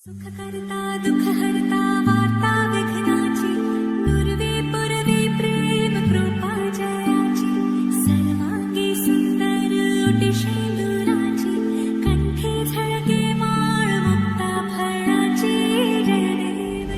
सुखकर्ता दुःखहर्ता वार्ता विघ्नाची नुरवी पुरवी प्रेम कृपा जयाची सर्वांगी सुंदर ओटी शेंदुराची कंठी झळके माळ मुक्ता फळाची जय देव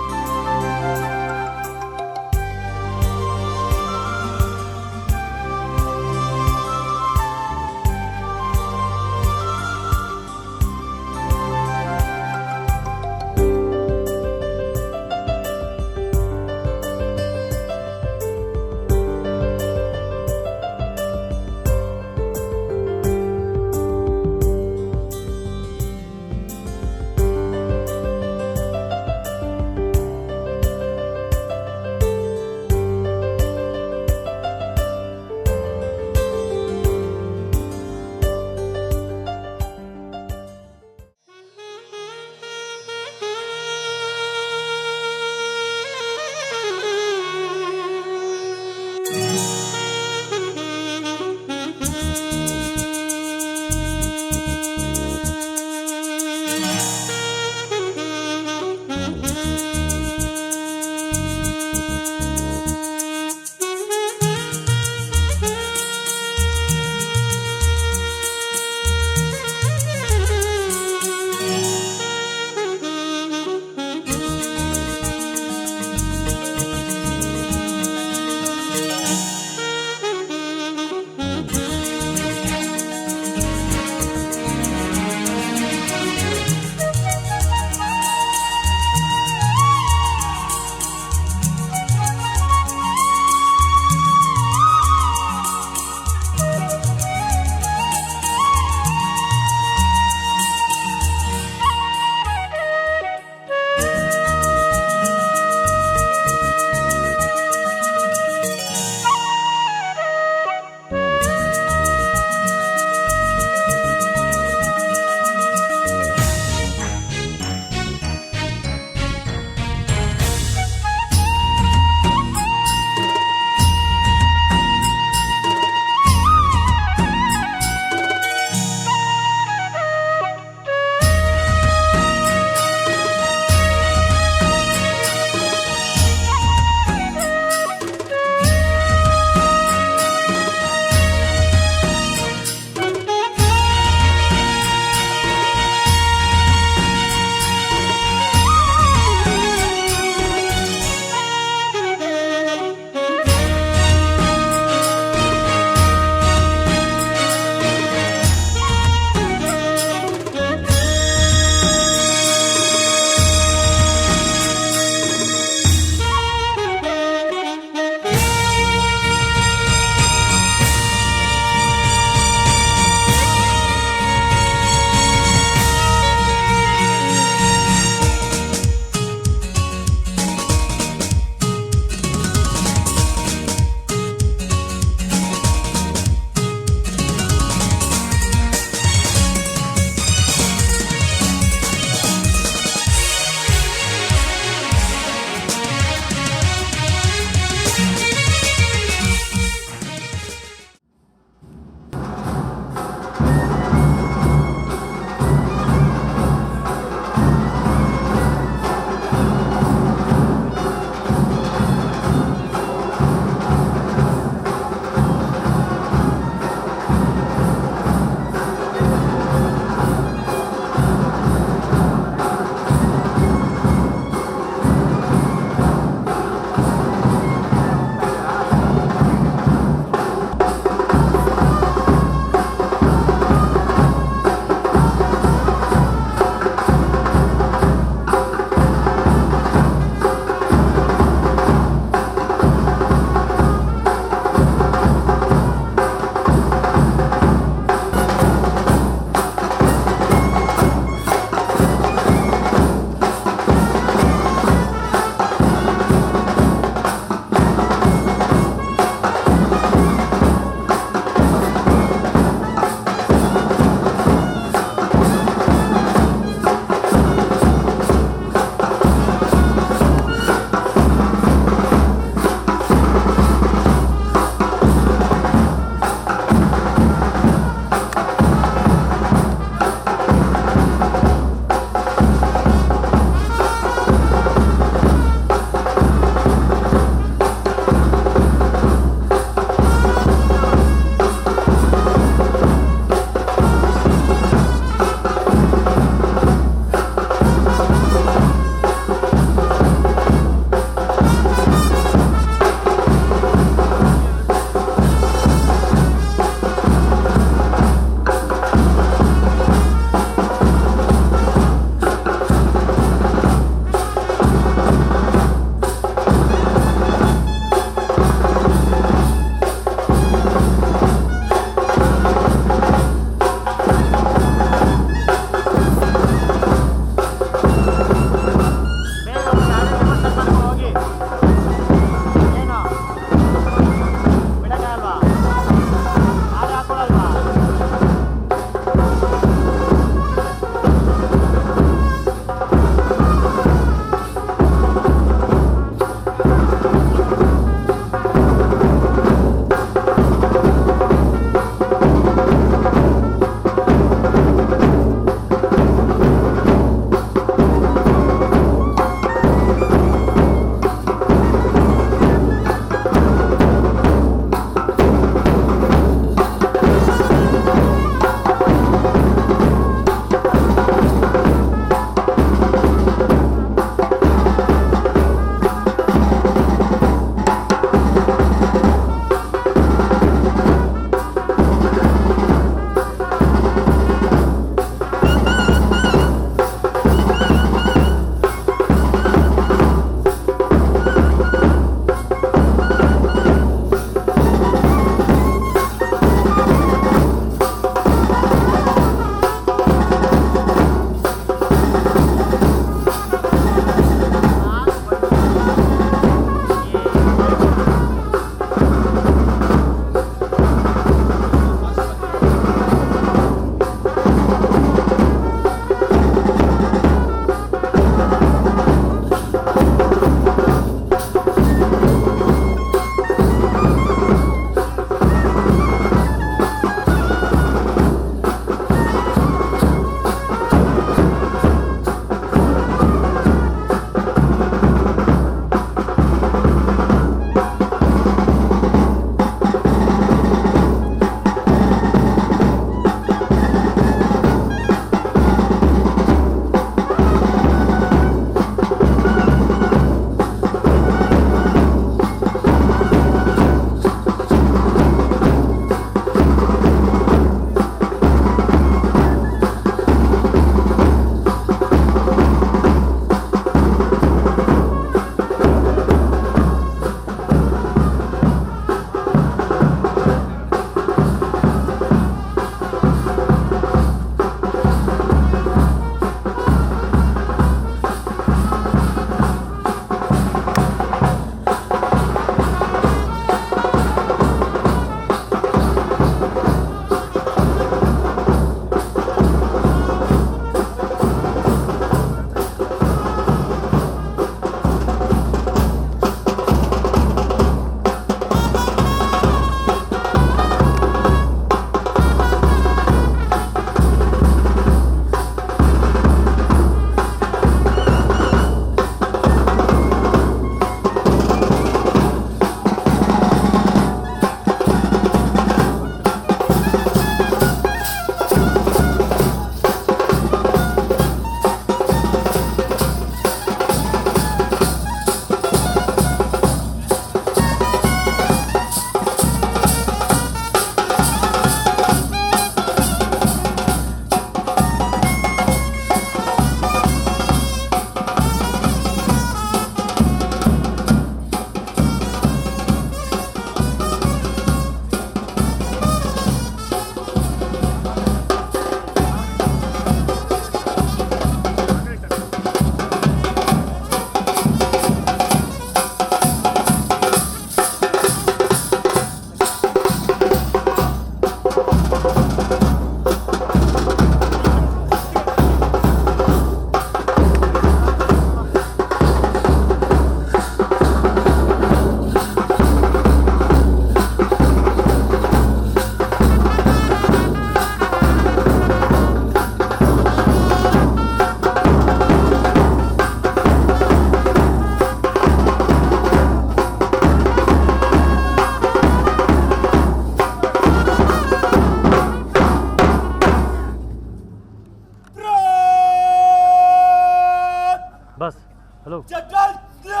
Hello. General Close!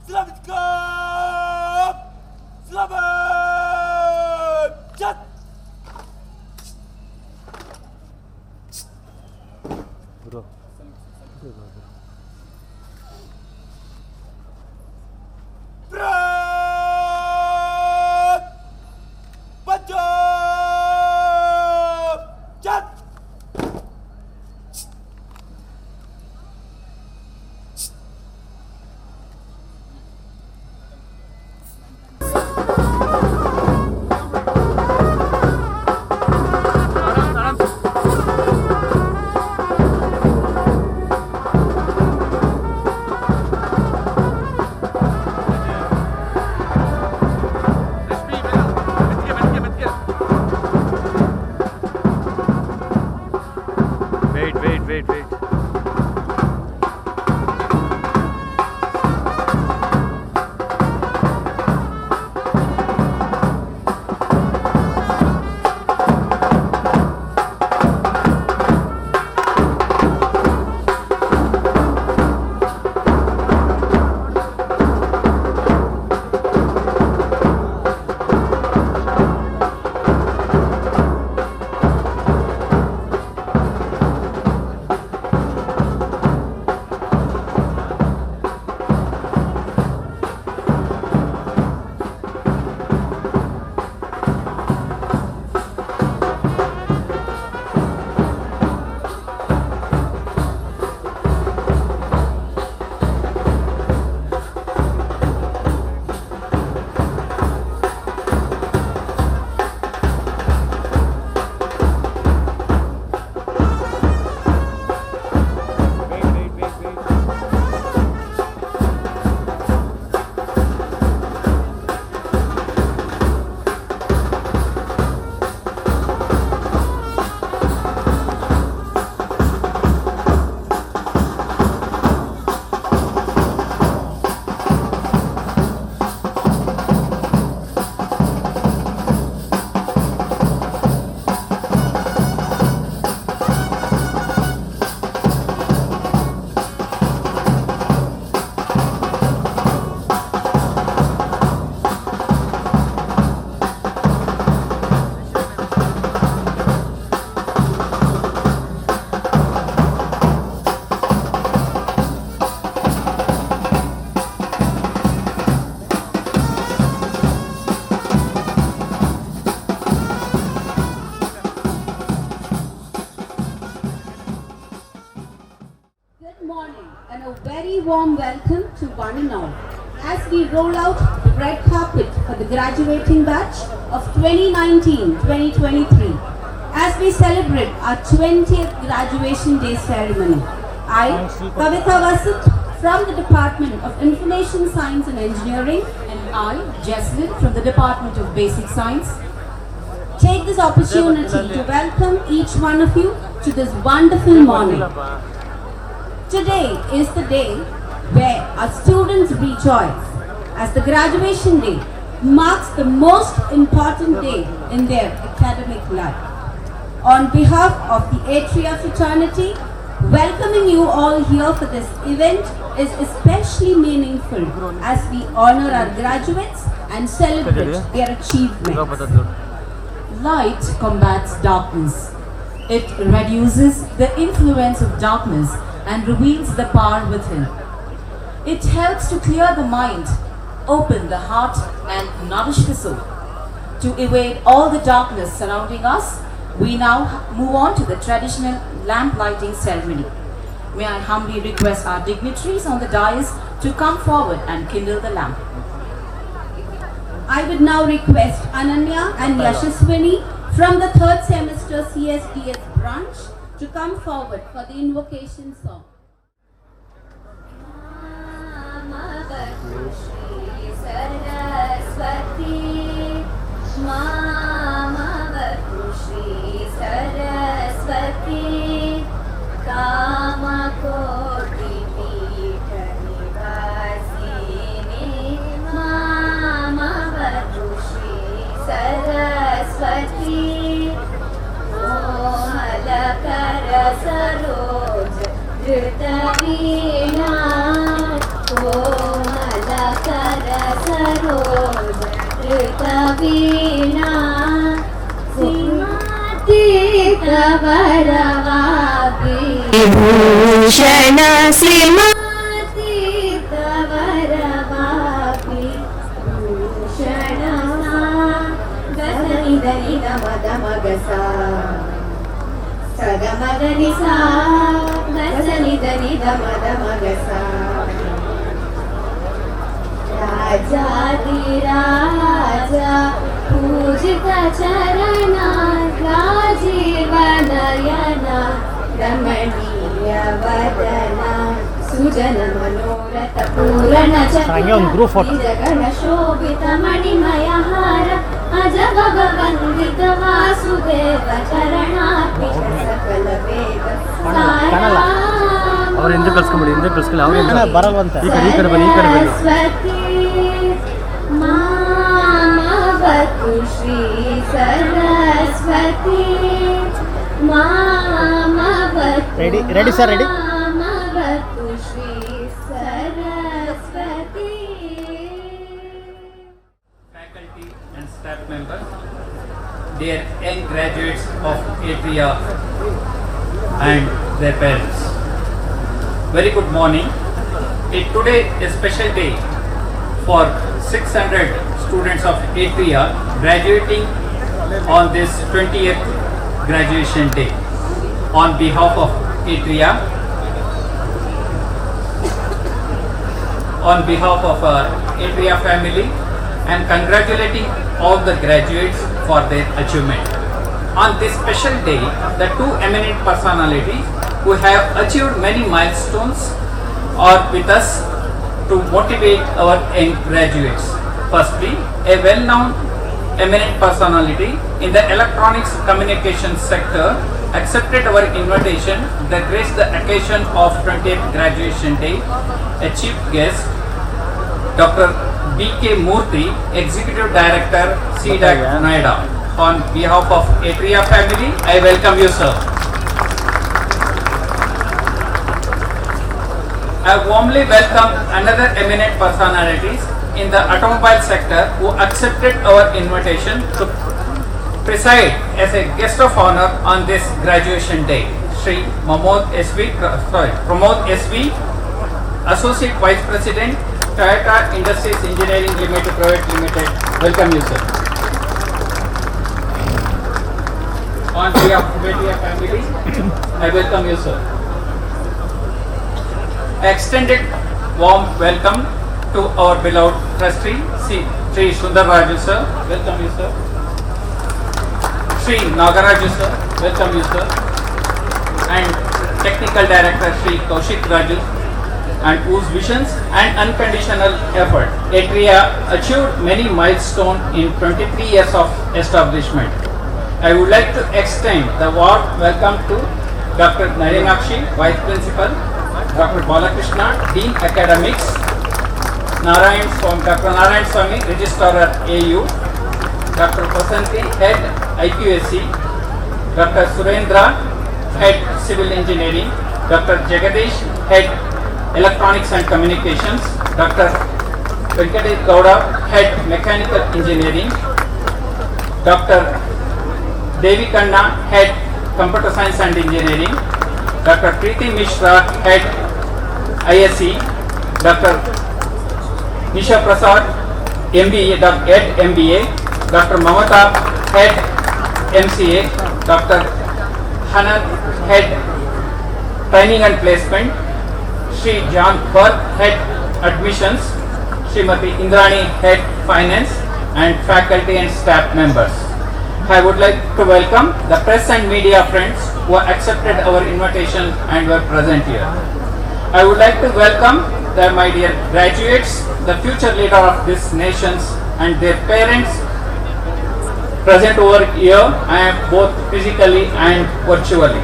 Slavitskop! Slavat! Chat! Bro. Brak! Punjab! Chat! Wait. And a very warm welcome to one and all as we roll out the red carpet for the graduating batch of 2019-2023 as we celebrate our 20th graduation day ceremony. I, Kavita Vasant from the Department of Information Science and Engineering, And I, Jesslyn from the Department of Basic Science, take this opportunity to welcome each one of you to this wonderful morning. Today is the day where our students rejoice as the graduation day marks the most important day in their academic life. On behalf of the Atria fraternity, welcoming you all here for this event is especially meaningful as we honor our graduates and celebrate their achievements. light combats darkness. It reduces the influence of darkness and reveals the power within. It helps to clear the mind, open the heart, and nourish the soul. To evade all the darkness surrounding us, we now move on to the traditional lamp lighting ceremony. May I humbly request our dignitaries on the dais to come forward and kindle the lamp. I would now request Ananya and Yashaswini from the third semester CSDS branch to come forward for the invocation song. Saroj धृतवीणा कोमलकर Saroj धृतवीणा सीमातीत वरवापी Vibhushan सीमा सीमातीत वरवापी भूषण गसनि दनि दमद मगसा सगमगनि सा गसनि दनि दमद मगसा राजाधिराजा पूजित चरणा राजीवनयना रमणीय वदना सुजन मनोरथ पूरण जगन शोभित मणिमय हार अजब वंदित वासुदेव चरणार्पित सकल वेद ಅವ್ರು ಹಿಂದೆ ಕಳ್ಸ್ಕೊಂಬಿಡಿ ಹಿಂದೆ ಕಳ್ಸ್ಕೊಳ್ಳಿ ಅವ್ರು ಬರಲ್ವಂತ ಈ ಕಡೆ ಬನ್ನಿ सरस्वती मामवतु श्री सरस्वती मामवतु रेडी सर रेडी मामवतु Shri Saraswati faculty and staff members, dear young graduates of Atria and their parents. Very good morning. Today is a special day for 600 students of Atria graduating on this 20th graduation day. On behalf of Atria, on behalf of Atria family, I am congratulating all the graduates for their achievement. On this special day, the two eminent personalities who have achieved many milestones are with us to motivate our young graduates. Firstly, a well-known eminent personality in the electronics communications sector accepted our invitation to grace the occasion of 20th graduation day. A chief guest, Dr. B.K. Murthy, Executive Director, CDAC, Noida. On behalf of Atria family, I welcome you, sir. I warmly welcome another eminent personalities in the automobile sector who accepted our invitation to preside as a guest of honor on this graduation day. Shri Pramod SV, Associate Vice President, Toyota Industries Engineering Limited Private Limited. Welcome you, sir. On behalf of Atria family, I welcome you, sir. Extended warm welcome to our beloved trustee, Sri Sundar Raju sir. Welcome you, sir. Sri Nagaraju sir. Welcome you, sir. And Technical Director Sri Kaushik Raju, and whose visions and unconditional effort Atria achieved many milestones in 23 years of establishment. I would like to extend the warm welcome to Dr. Narinakshi, Vice Principal, Dr. Balakrishna, Dean Academics, Dr. Narayan Swami, Registrar at AU, Dr. Vasanti, Head IQSC, Dr. Surendra, Head Civil Engineering, Dr. Jagadish, Head Electronics and Communications, Dr. Venkatesh Gowda, Head Mechanical Engineering, Dr. Devi Kanna, Head Computer Science and Engineering, Dr. Preeti Mishra, Head ISE, Dr. Nisha Prasad, MBA, Head MBA, Dr. Mamata, Head MCA, Dr. Hanan, Head Training and Placement, Sri John Burr, Head Admissions, Srimati Indrani, Head Finance, and faculty and staff members. I would like to welcome the press and media friends who accepted our invitation and were present here. I would like to welcome my dear graduates, the future leader of this nations, and their parents present over here. I am both physically and virtually.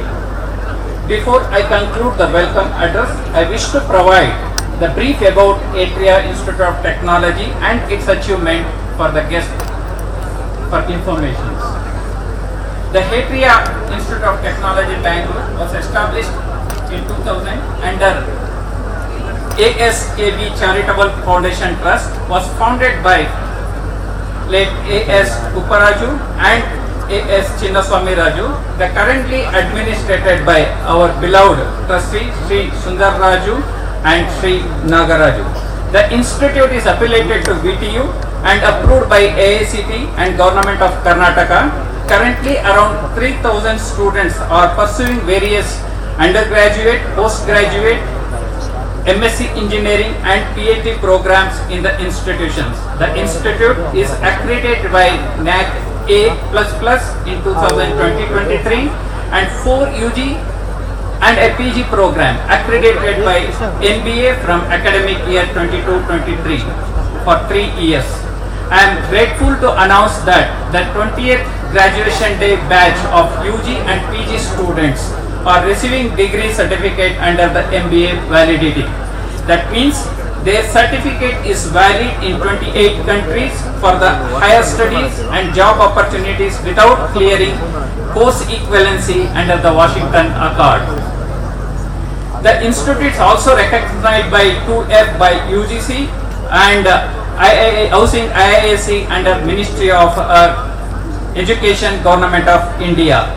Before I conclude the welcome address, I wish to provide the brief about Atria Institute of Technology and its achievement for the guest for information. The Atria Institute of Technology, Bangalore was established in 2000 under ASKB Charitable Foundation Trust was founded by late A.S. Upparaju and A.S. Chinnaswamy Raju. They are currently administered by our beloved trustee Sri Sundar Raju and Sri Nagaraju. The institute is affiliated to VTU and approved by AICT and Government of Karnataka. Currently around 3,000 students are pursuing various undergraduate, postgraduate, MSc Engineering and PhD programs in the institutions. The institute is accredited by NAC A++ in 2020-23 and 4 UG and a PG program accredited by NBA from academic year 22-23 for 3 years. I am grateful to announce that the 20th graduation day batch of UG and PG students are receiving degree certificate under the MBA validity. That means their certificate is valid in 28 countries for the higher studies and job opportunities without clearing course equivalency under the Washington Accord. The institute is also recognized by 2F by UGC and Housing IISc under Ministry of Education, Government of India.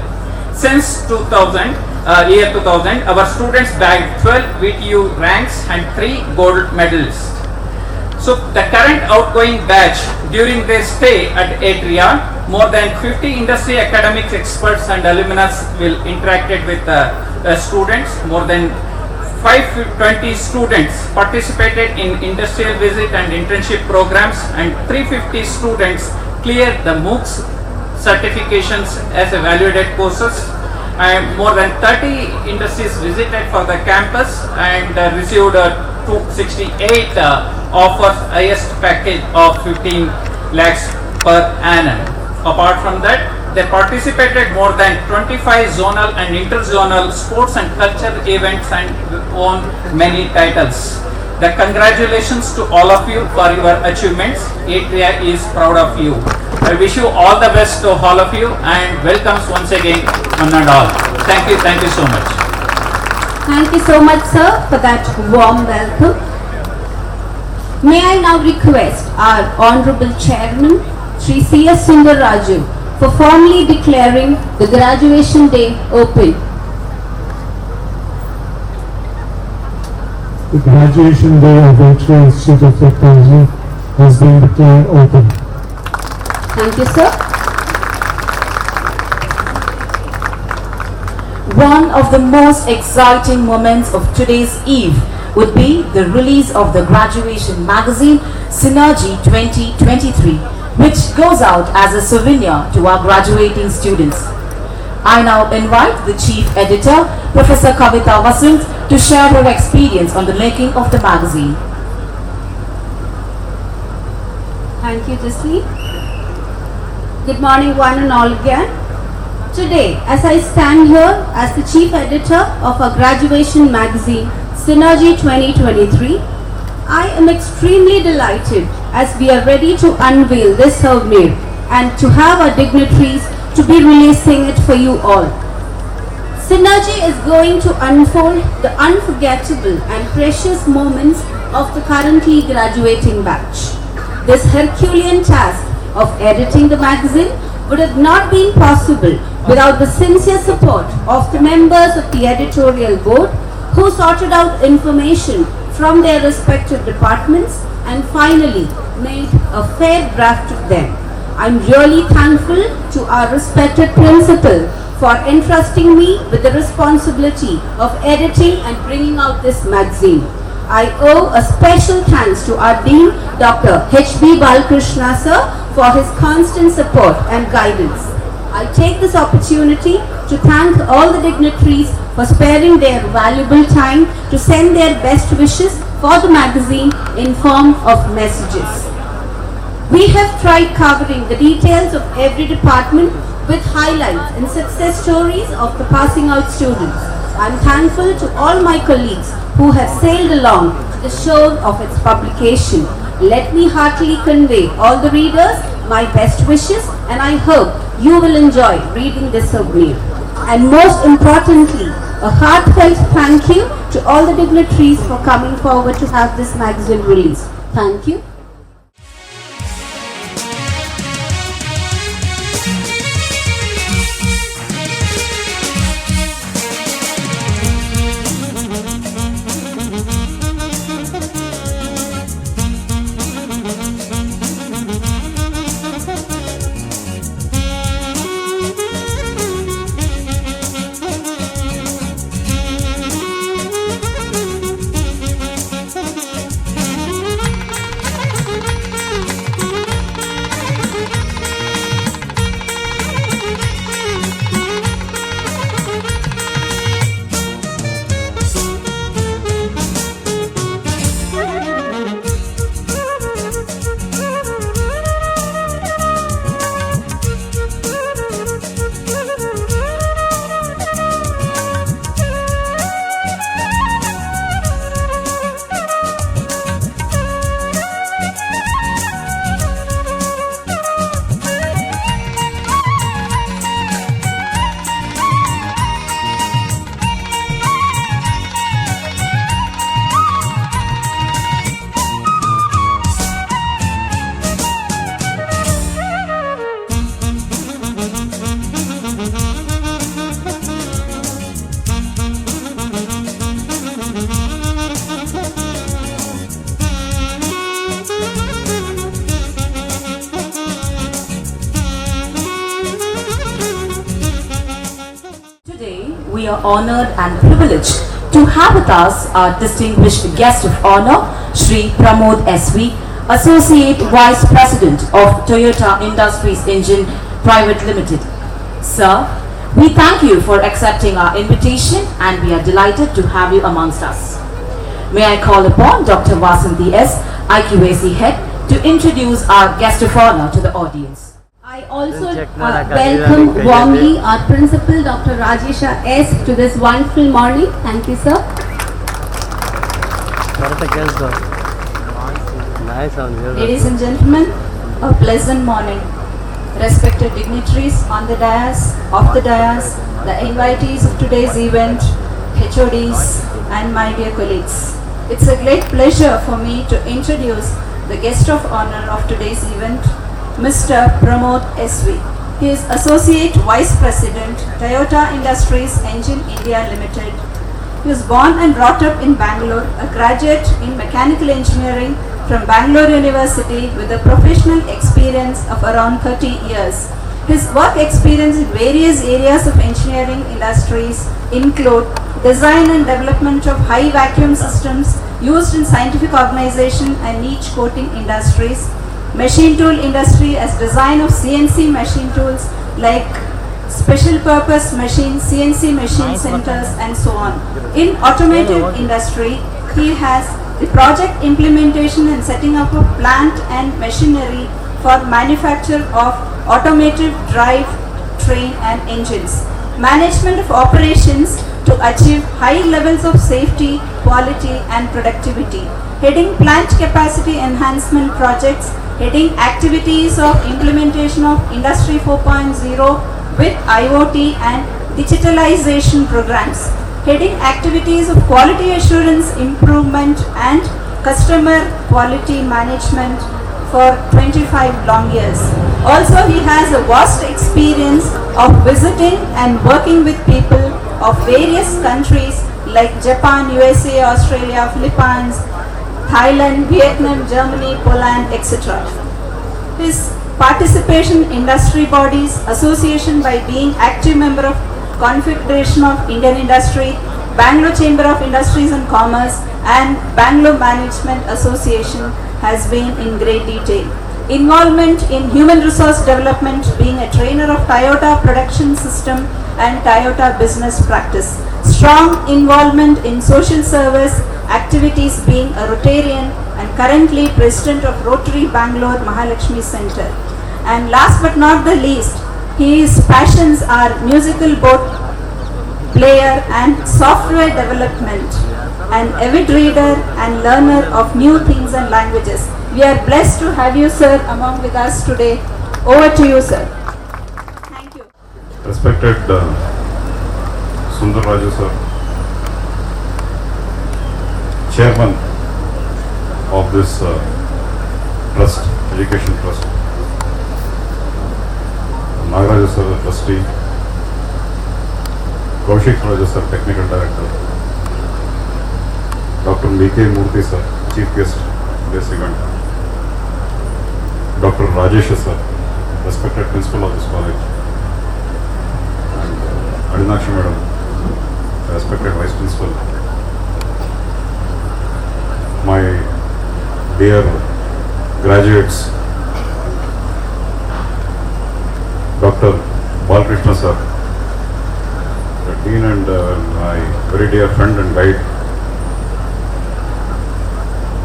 Since 2000, our students bagged 12 VTU ranks and 3 gold medals. So the current outgoing batch during their stay at Atria, more than 50 industry academics experts and alumnus will interacted with students. More than 520 students participated in industrial visit and internship programs and 350 students cleared the MOOCs certifications as evaluated courses. And more than 30 industries visited for the campus and received 268 offers, highest package of 15 lakhs per annum. Apart from that, they participated more than 25 zonal and interzonal sports and culture events and won many titles. The congratulations to all of you for your achievements. Atria is proud of you. I wish you all the best to all of you and welcomes once again one and all. Thank you so much. Thank you so much, sir, for that warm welcome. May I now request our Honorable Chairman, Sri C.S. Sundar Raju, for formally declaring the graduation day open. The graduation day of Atria Institute of Technology has been declared open. Thank you, sir. One of the most exciting moments of today's eve would be the release of the graduation magazine Synergy 2023, which goes out as a souvenir to our graduating students. I now invite the Chief Editor, Professor Kavita Vasant, to share her experience on the making of the magazine. Thank you, Jasleen. Good morning, one and all again. Today, as I stand here as the Chief Editor of our graduation magazine, Synergy 2023, I am extremely delighted as we are ready to unveil this souvenir and to have our dignitaries to be releasing it for you all. Synergy is going to unfold the unforgettable and precious moments of the currently graduating batch. This Herculean task of editing the magazine would have not been possible without the sincere support of the members of the editorial board who sorted out information from their respective departments and finally made a fair draft of them. I'm really thankful to our respected principal for entrusting me with the responsibility of editing and bringing out this magazine. I owe a special thanks to our Dean, Dr. H.B. Balakrishna sir, for his constant support and guidance. I take this opportunity to thank all the dignitaries for sparing their valuable time to send their best wishes for the magazine in form of messages. We have tried covering the details of every department with highlights and success stories of the passing out students. I am thankful to all my colleagues who have sailed along to the shore of its publication. Let me heartily convey all the readers my best wishes and I hope you will enjoy reading this souvenir. And most importantly, A heartfelt thank you to all the dignitaries for coming forward to have this magazine released. Thank you. We are honored and privileged to have with us our distinguished guest of honor, Shri Pramod SV, Associate Vice President of Toyota Industries Engine Private Limited. Sir, we thank you for accepting our invitation and we are delighted to have you amongst us. May I call upon Dr. Vasanthi S, IQAC Head, to introduce our guest of honor to the audience. I also welcome warmly our Principal Dr. Rajesha S to this wonderful morning. Thank you, sir. Ladies and gentlemen, a pleasant morning. Respected dignitaries on the dais, off the dais, the invitees of today's event, HODs and my dear colleagues. It's a great pleasure for me to introduce the guest of honor of today's event, Mr. Pramod SV. He is Associate Vice President, Toyota Industries Engine India Limited. He was born and brought up in Bangalore, a graduate in Mechanical Engineering from Bangalore University with a professional experience of around 30 years. His work experience in various areas of engineering industries include design and development of high vacuum systems used in scientific organization and niche coating industries, machine tool industry as design of CNC machine tools like special purpose machines, CNC machine centers and so on. In automotive industry, he has the project implementation and setting up of plant and machinery for manufacture of automotive drive, train and engines. Management of operations to achieve high levels of safety, quality and productivity. Heading plant capacity enhancement projects, heading activities of implementation of Industry 4.0 with IoT and digitalization programs. Heading activities of quality assurance improvement and customer quality management for 25 long years. Also, he has a vast experience of visiting and working with people of various countries like Japan, USA, Australia, Philippines, Thailand, Vietnam, Germany, Poland, etc. His participation in industry bodies, association by being active member of Confederation of Indian Industry, Bangalore Chamber of Industries and Commerce and Bangalore Management Association has been in great detail. Involvement in human resource development, being a trainer of Toyota production system and Toyota business practice. Strong involvement in social service activities, being a Rotarian and currently President of Rotary Bangalore Mahalakshmi Center. And last but not the least, his passions are musical board player and software development, an avid reader and learner of new things and languages. We are blessed to have you, sir, among with us today. Over to you, sir. Thank you. Respected Sundar Raju sir, chairman of this trust, education trust. Nagaraju sir, the trustee. Kaushik Raju sir, technical director. Dr. B.K. Murthy sir, chief guest this event. Dr. Rajesh sir, respected principal of this college. And Adinakshi madam, respected vice principal. My dear graduates, Dr. Balkrishna sir, the dean and my very dear friend and guide,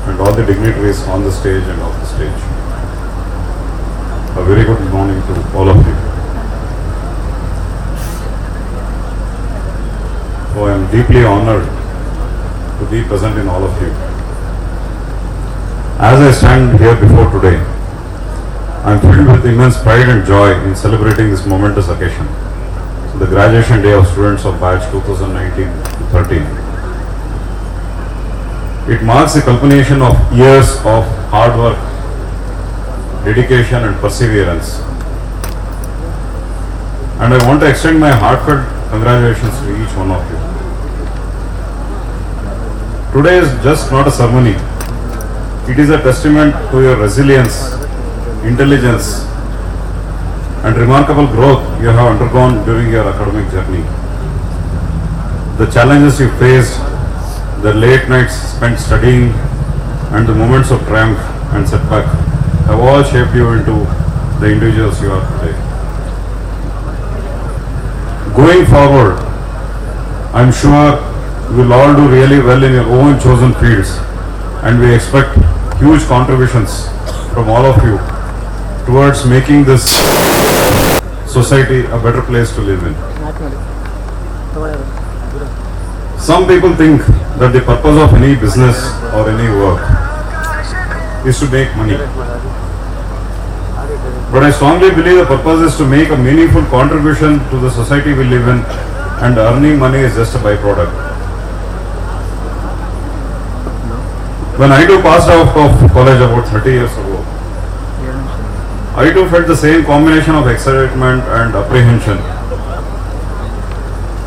and all the dignitaries on the stage and off the stage. A very good morning to all of you. So I am deeply honored to be present in all of you. As I stand here before today, I am filled with immense pride and joy in celebrating this momentous occasion, the graduation day of students of batch 2019-13. It marks the culmination of years of hard work, dedication and perseverance. And I want to extend my heartfelt congratulations to each one of you. Today is just not a ceremony. It is a testament to your resilience, intelligence and remarkable growth you have undergone during your academic journey. The challenges you faced, the late nights spent studying and the moments of triumph and setback have all shaped you into the individuals you are today. Going forward, I am sure you will all do really well in your own chosen fields, and we expect huge contributions from all of you towards making this society a better place to live in. Some people think that the purpose of any business or any work is to make money. But I strongly believe the purpose is to make a meaningful contribution to the society we live in, and earning money is just a byproduct. When I too passed out of college about 30 years ago, I too felt the same combination of excitement and apprehension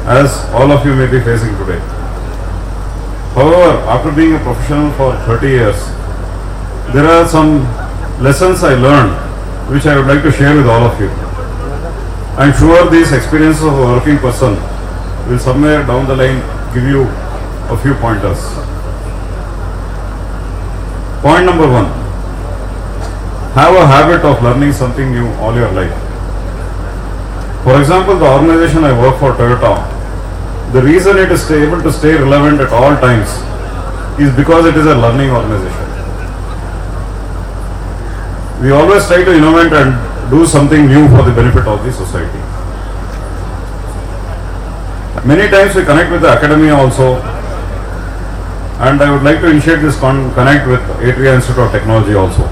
as all of you may be facing today. However, after being a professional for 30 years, there are some lessons I learned which I would like to share with all of you. I am sure these experiences of a working person will somewhere down the line give you a few pointers. Point number 1. Have a habit of learning something new all your life. For example, the organization I work for, Toyota, the reason it is able to stay relevant at all times is because it is a learning organization. We always try to innovate and do something new for the benefit of the society. Many times we connect with the academia also, and I would like to initiate this connect with Atria Institute of Technology also.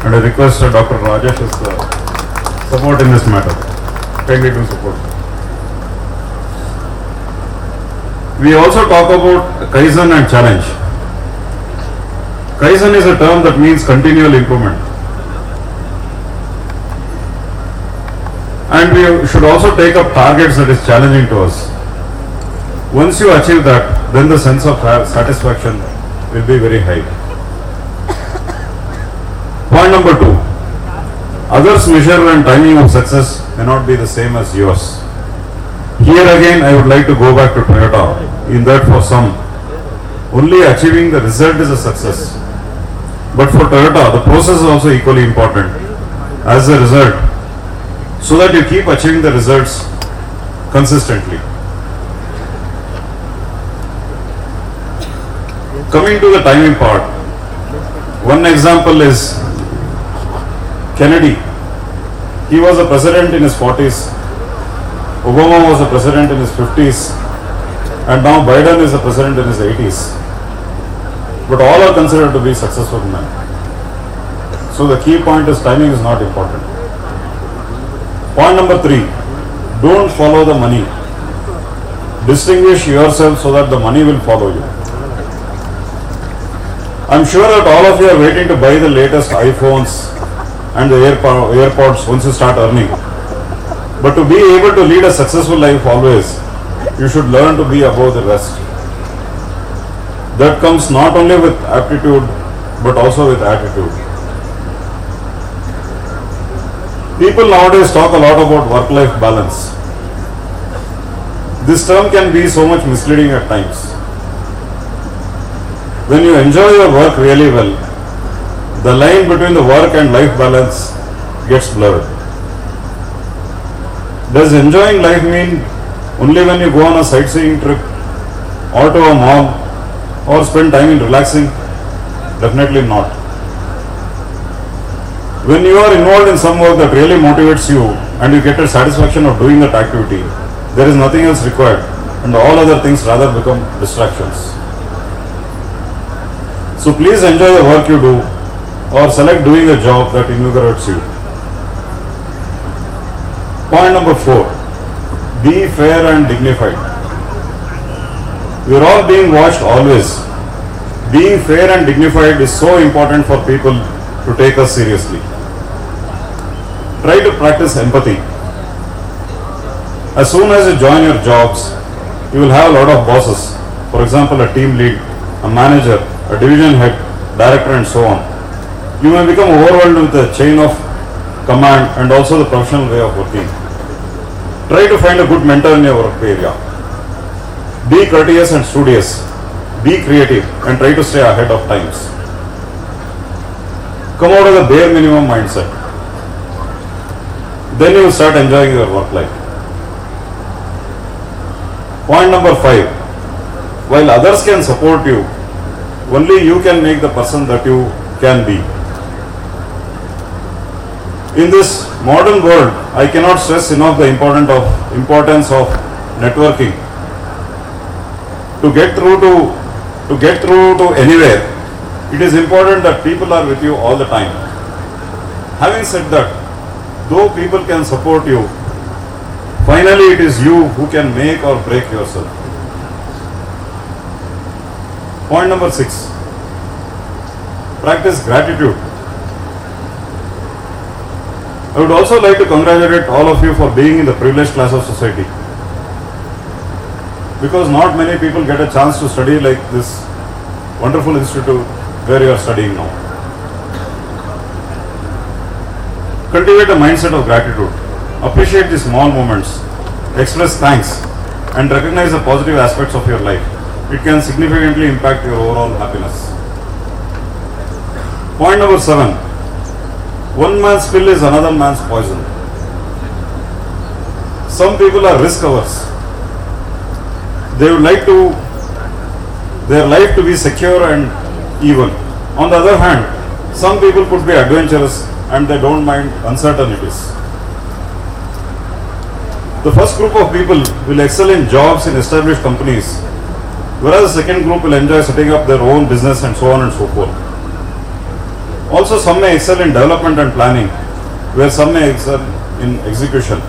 And I request Dr. Rajesh's support in this matter. Kindly do support. We also talk about Kaizen and challenge. Kaizen is a term that means continual improvement. And we should also take up targets that is challenging to us. Once you achieve that, then the sense of satisfaction will be very high. Point number 2. Others' measure and timing of success may not be the same as yours. Here again, I would like to go back to Toyota, in that for some, only achieving the result is a success. But for Toyota, the process is also equally important as a result, so that you keep achieving the results consistently. Coming to the timing part, one example is Kennedy. He was a president in his 40s, Obama was a president in his 50s, and now Biden is a president in his 80s. But all are considered to be successful men. So the key point is timing is not important. Point number 3, don't follow the money. Distinguish yourself so that the money will follow you. I'm sure that all of you are waiting to buy the latest iPhones and the AirPods once you start earning. But to be able to lead a successful life always, you should learn to be above the rest. That comes not only with aptitude but also with attitude. People nowadays talk a lot about work-life balance. This term can be so much misleading at times. When you enjoy your work really well, the line between the work and life balance gets blurred. Does enjoying life mean only when you go on a sightseeing trip or to a mall or spend time in relaxing? Definitely not. When you are involved in some work that really motivates you and you get a satisfaction of doing that activity, there is nothing else required and all other things rather become distractions. So please enjoy the work you do or select doing a job that invigorates you. Point number 4. Be fair and dignified. We are all being watched always. Being fair and dignified is so important for people to take us seriously. Try to practice empathy. As soon as you join your jobs, you will have a lot of bosses. For example, a team lead, a manager, a division head, director and so on. You may become overwhelmed with the chain of command and also the professional way of working. Try to find a good mentor in your work area. Be courteous and studious. Be creative and try to stay ahead of times. Come out of the bare minimum mindset. Then you will start enjoying your work life. Point number 5. While others can support you, only you can make the person that you can be. In this modern world, I cannot stress enough the importance of networking. To get through to anywhere, it is important that people are with you all the time. Having said that, though people can support you, finally it is you who can make or break yourself. Point number 6. Practice gratitude. I would also like to congratulate all of you for being in the privileged class of society. Because not many people get a chance to study like this wonderful institute where you are studying now. Cultivate a mindset of gratitude. Appreciate the small moments. Express thanks and recognize the positive aspects of your life. It can significantly impact your overall happiness. Point number 7. One man's pill is another man's poison. Some people are risk averse. They would like their life to be secure and even. On the other hand, some people could be adventurous and they don't mind uncertainties. The first group of people will excel in jobs in established companies, whereas the second group will enjoy setting up their own business and so on and so forth. Also, some may excel in development and planning, where some may excel in execution.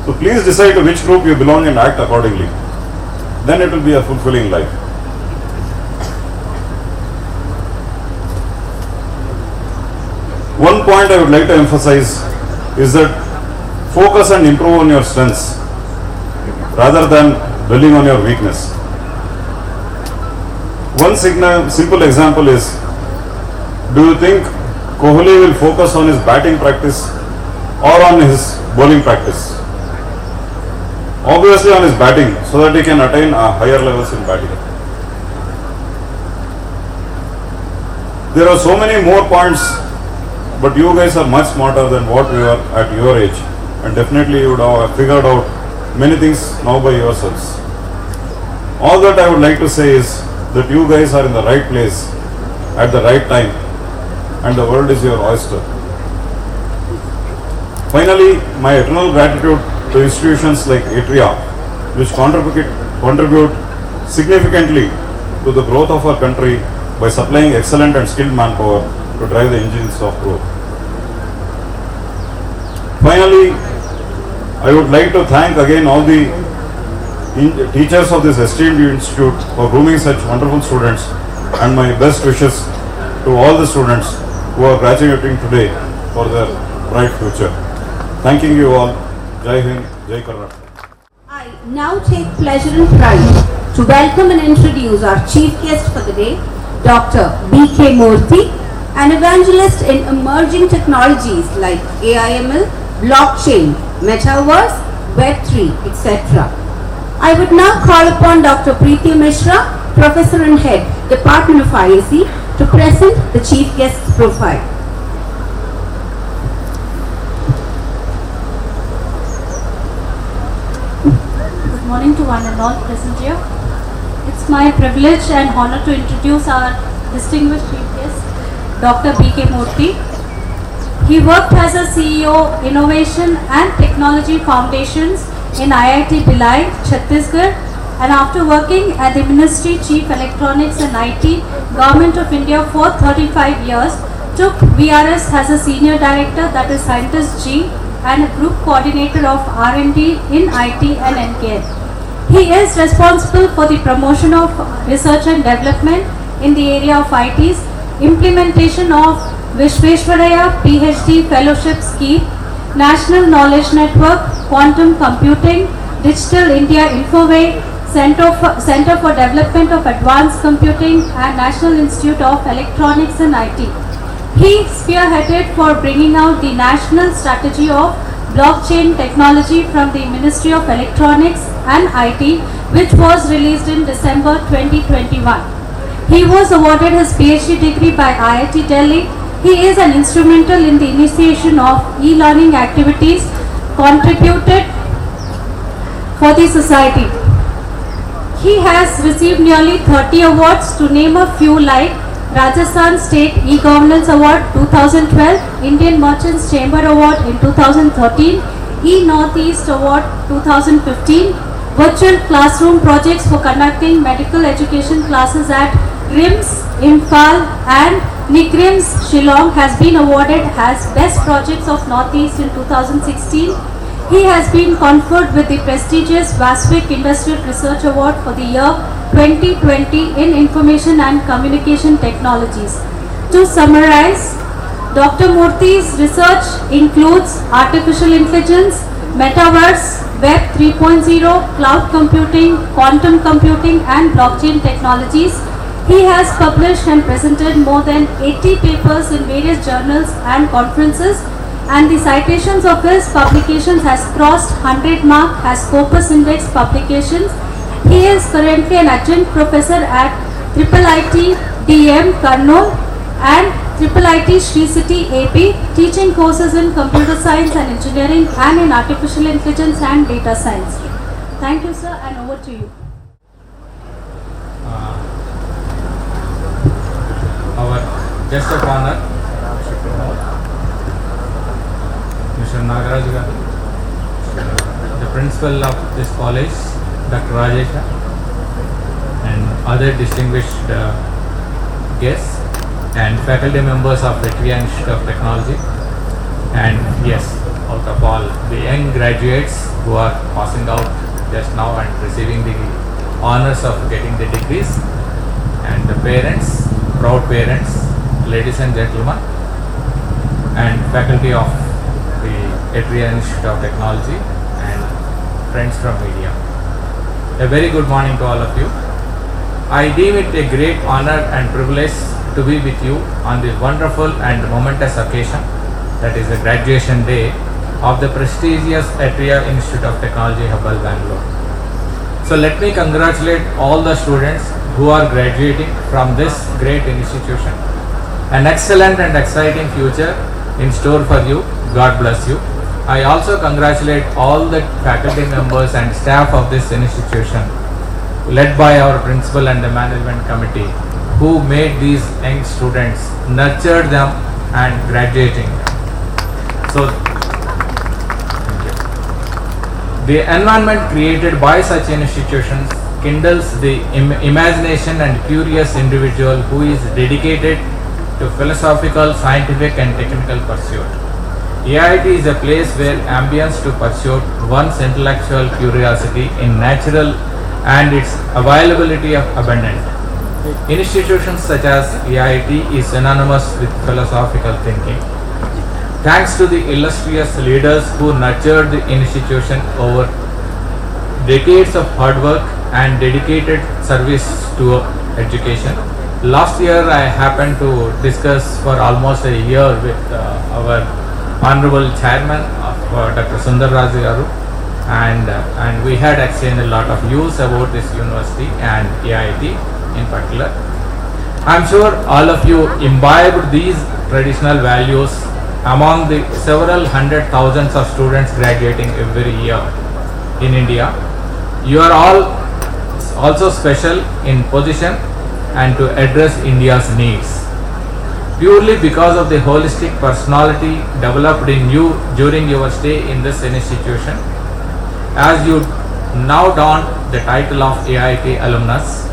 So please decide to which group you belong and act accordingly. Then it will be a fulfilling life. One point I would like to emphasize is that focus and improve on your strengths rather than dwelling on your weakness. One simple example is, do you think Kohli will focus on his batting practice or on his bowling practice? Obviously on his batting, so that he can attain higher levels in batting. There are so many more points, but you guys are much smarter than what we are at your age, and definitely you would have figured out many things now by yourselves. All that I would like to say is that you guys are in the right place at the right time, and the world is your oyster. Finally, my eternal gratitude to institutions like Atria, which contribute significantly to the growth of our country by supplying excellent and skilled manpower to drive the engines of growth. Finally, I would like to thank again all the teachers of this esteemed institute for grooming such wonderful students, and my best wishes to all the students who are graduating today for their bright future. Thanking you all. Jai Hind, Jai Karnataka. I now take pleasure and pride to welcome and introduce our chief guest for the day, Dr. B.K. Murthy, an evangelist in emerging technologies like AIML, blockchain, metaverse, Web3, etc. I would now call upon Dr. Preeti Mishra, Professor and Head, Department of IAC, to present the chief guest's profile. Good morning to one and all present here. It's my privilege and honor to introduce our distinguished chief guest, Dr. B.K. Murthy. He worked as a CEO, Innovation and Technology Foundations in IIT Bhilai, Chhattisgarh, and after working at the Ministry Chief Electronics and IT, Government of India for 35 years, took VRS as a Senior Director, that is Scientist G, and a Group Coordinator of R&D in IT and NKN. He is responsible for the promotion of research and development in the area of ITs, implementation of Vishveshwaraya PhD Fellowship Scheme, National Knowledge Network, Quantum Computing, Digital India Infoway, Center for Development of Advanced Computing, and National Institute of Electronics and IT. He spearheaded for bringing out the national strategy of blockchain technology from the Ministry of Electronics and IT, which was released in December 2021. He was awarded his PhD degree by IIT Delhi. He is an instrumental in the initiation of e-learning activities contributed for the society. He has received nearly 30 awards, to name a few like Rajasthan State E-Governance Award 2012, Indian Merchants Chamber Award in 2013, E-Northeast Award 2015, Virtual Classroom Projects for conducting medical education classes at RIMS, Imphal and NICRIMS Shillong has been awarded as Best Projects of Northeast in 2016. He has been conferred with the prestigious Vasvik Industrial Research Award for the year 2020 in Information and Communication Technologies. To summarize, Dr. Murthy's research includes artificial intelligence, metaverse, Web 3.0, cloud computing, quantum computing and blockchain technologies. He has published and presented more than 80 papers in various journals and conferences, and the citations of his publications has crossed 100 mark as Scopus Index publications. He is currently an adjunct professor at IIT DM Kurnool and IIT Sri City AP, teaching courses in computer science and engineering and in artificial intelligence and data science. Thank you, sir, and over to you. Our guest of honor, Mr. Nagaraj garu, the principal of this college, Dr. Rajesh, and other distinguished guests and faculty members of Atria Institute of Technology, and yes, out of all the young graduates who are passing out just now and receiving the honors of getting the degrees, and the parents, proud parents, ladies and gentlemen, and faculty of the Atria Institute of Technology and friends from media. A very good morning to all of you. I deem it a great honor and privilege to be with you on this wonderful and momentous occasion, that is the graduation day of the prestigious Atria Institute of Technology, Hubbal, Bangalore. So let me congratulate all the students who are graduating from this great institution. An excellent and exciting future in store for you. God bless you. I also congratulate all the faculty members and staff of this institution, led by our principal and the management committee, who made these young students, nurtured them and graduating. So the environment created by such institutions kindles the imagination and curious individual who is dedicated to philosophical, scientific and technical pursuit. AIT is a place where ambience to pursue one's intellectual curiosity in natural and its availability of abundant. Institutions such as AIT is synonymous with philosophical thinking. Thanks to the illustrious leaders who nurtured the institution over decades of hard work and dedicated service to education. Last year I happened to discuss for almost a year with our Honorable Chairman of Dr. Sundar Raju Garu, and we had exchanged a lot of views about this university and AIT in particular. I am sure all of you imbibe these traditional values among the several hundred thousands of students graduating every year in India. You are all also special in position and to address India's needs. Purely because of the holistic personality developed in you during your stay in this institution, as you now don the title of AIT alumnus,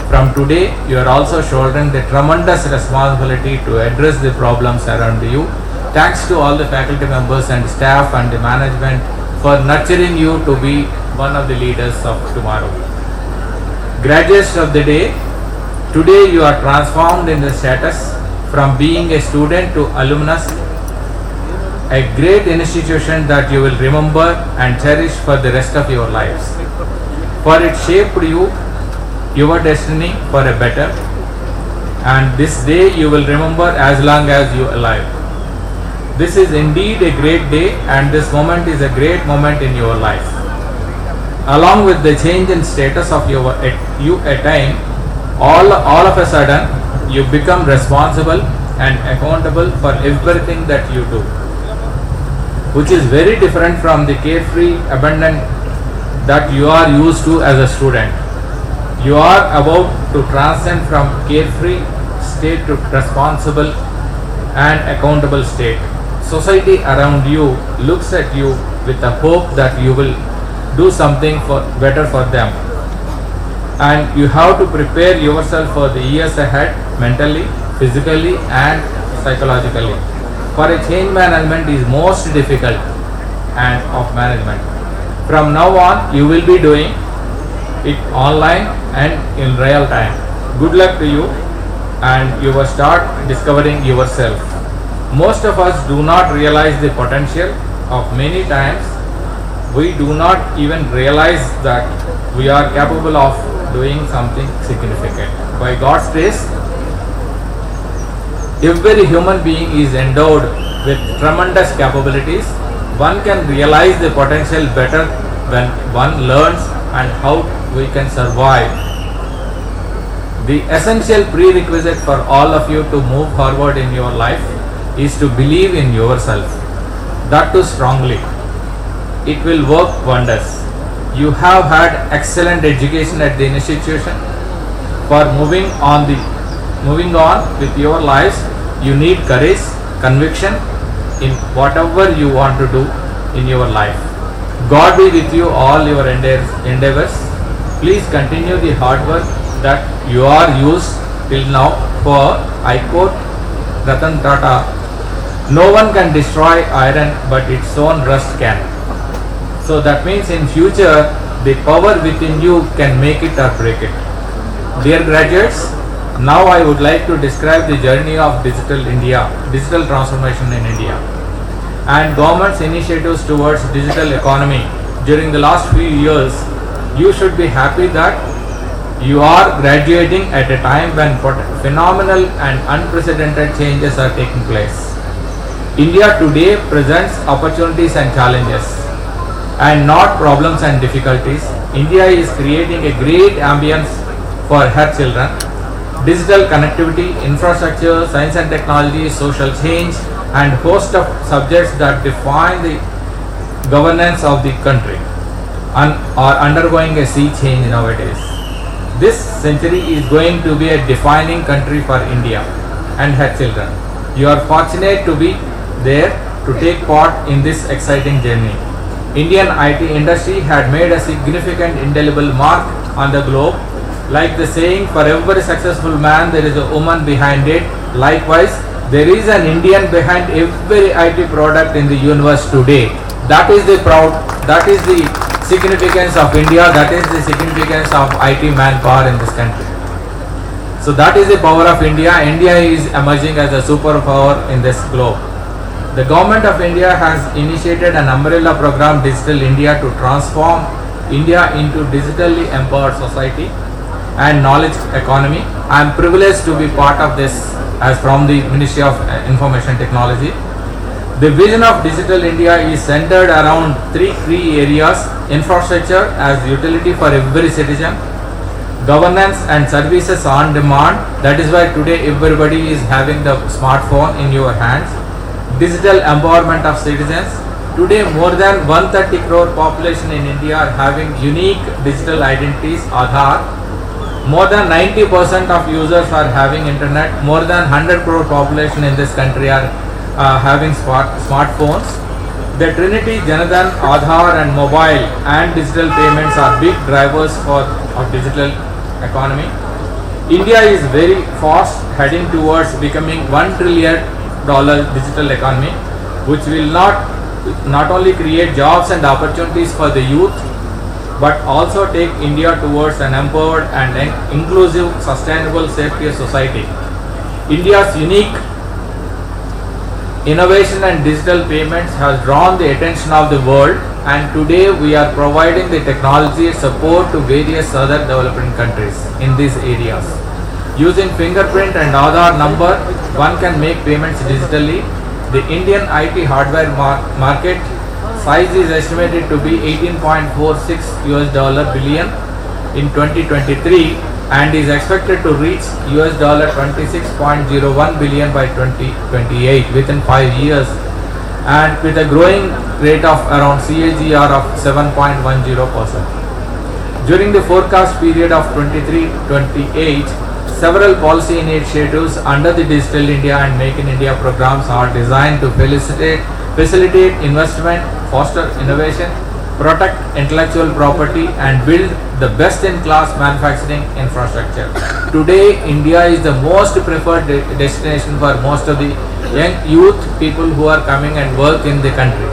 from today you are also shouldering the tremendous responsibility to address the problems around you. Thanks to all the faculty members and staff and the management for nurturing you to be one of the leaders of tomorrow. Graduates of the day, today you are transformed in the status from being a student to alumnus, a great institution that you will remember and cherish for the rest of your lives. For it shaped you, your destiny for a better, and this day you will remember as long as you are alive. This is indeed a great day, and this moment is a great moment in your life. Along with the change in status of you attain, all of a sudden you become responsible and accountable for everything that you do, which is very different from the carefree abandon that you are used to as a student. You are about to transcend from carefree state to responsible and accountable state. Society around you looks at you with a hope that you will do something better for them, and you have to prepare yourself for the years ahead mentally, physically and psychologically. For a change management is most difficult and of management. From now on you will be doing it online and in real time. Good luck to you, and you will start discovering yourself. Most of us do not realize the potential of many times. We do not even realize that we are capable of doing something significant. By God's grace, every human being is endowed with tremendous capabilities. One can realize the potential better when one learns and how we can survive. The essential prerequisite for all of you to move forward in your life is to believe in yourself, that too strongly. It will work wonders. You have had excellent education at the institution. For moving on with your lives, you need courage, conviction in whatever you want to do in your life. God be with you all your endeavors. Please continue the hard work that you are used till now. For I quote Ratan Tata, "No one can destroy iron but its own rust can." So that means in future the power within you can make it or break it. Dear graduates, now I would like to describe the journey of digital transformation in India, and government's initiatives towards digital economy during the last few years. You should be happy that you are graduating at a time when phenomenal and unprecedented changes are taking place. India today presents opportunities and challenges, and not problems and difficulties. India is creating a great ambience for her children. Digital connectivity, infrastructure, science and technology, social change, and host of subjects that define the governance of the country are undergoing a sea change nowadays. This century is going to be a defining country for India and her children. You are fortunate to be there to take part in this exciting journey. Indian IT industry had made a significant indelible mark on the globe. Like the saying, for every successful man there is a woman behind it. Likewise, there is an Indian behind every IT product in the universe today. That is the significance of India, that is the significance of IT manpower in this country. So that is the power of India. India is emerging as a superpower in this globe. The government of India has initiated an umbrella program, Digital India, to transform India into digitally empowered society and knowledge economy. I am privileged to be part of this as from the Ministry of Information Technology. The vision of Digital India is centered around three key areas: infrastructure as utility for every citizen, governance and services on demand. That is why today everybody is having the smartphone in your hands. Digital empowerment of citizens. Today more than 130 crore population in India are having unique digital identities, Aadhaar. More than 90% of users are having internet. More than 100 crore population in this country are having smartphones. The Trinity, Janadhan, Aadhaar and mobile and digital payments are big drivers of digital economy. India is very fast heading towards becoming $1 trillion digital economy, which will not only create jobs and opportunities for the youth, but also take India towards an empowered and inclusive, sustainable, safety society. India's unique innovation and digital payments has drawn the attention of the world, and today we are providing the technology support to various other developing countries in these areas. Using fingerprint and Aadhaar number, one can make payments digitally. The Indian IT hardware market size is estimated to be $18.46 billion in 2023 and is expected to reach $26.01 billion by 2028 within 5 years, and with a growing rate of around CAGR of 7.10%. During the forecast period of 23-28, several policy initiatives under the Digital India and Make in India programs are designed to facilitate investment, foster innovation, protect intellectual property and build the best-in-class manufacturing infrastructure. Today, India is the most preferred destination for most of the young youth people who are coming and work in the country.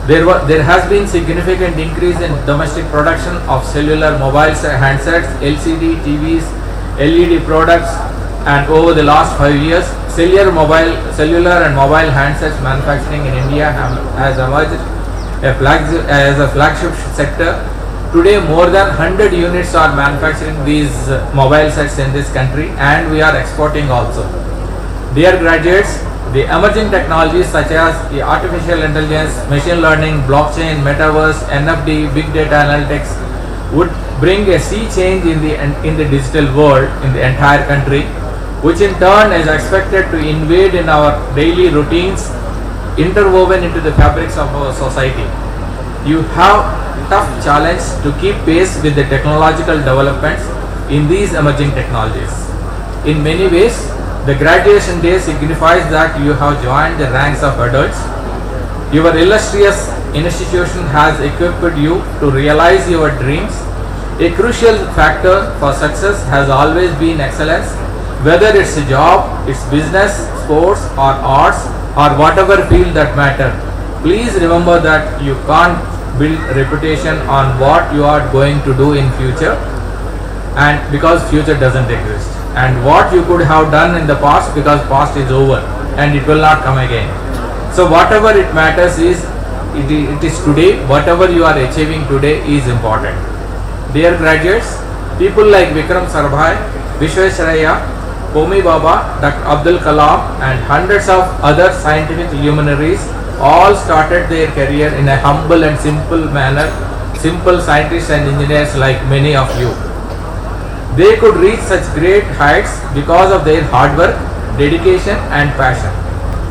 There has been significant increase in domestic production of cellular mobile handsets, LCD, TVs, LED products, and over the last 5 years, cellular and mobile handsets manufacturing in India has emerged as a flagship sector. Today more than 100 units are manufacturing these mobile sets in this country, and we are exporting also. Dear graduates, the emerging technologies such as the artificial intelligence, machine learning, blockchain, metaverse, NFT, big data analytics would bring a sea change in the digital world in the entire country, which in turn is expected to invade in our daily routines, interwoven into the fabrics of our society. You have tough challenge to keep pace with the technological developments in these emerging technologies. In many ways, the graduation day signifies that you have joined the ranks of adults. Your illustrious institution has equipped you to realize your dreams. A crucial factor for success has always been excellence, whether it's a job, it's business, sports or arts or whatever field that matter. Please remember that you can't build reputation on what you are going to do in future, and because future doesn't exist, and what you could have done in the past, because past is over and it will not come again. So whatever it matters is it is today. Whatever you are achieving today is important. Dear graduates, people like Vikram Sarabhai, Vishwesvaraya, Homi Baba, Dr. Abdul Kalam and hundreds of other scientific luminaries all started their career in a humble and simple manner, simple scientists and engineers like many of you. They could reach such great heights because of their hard work, dedication and passion.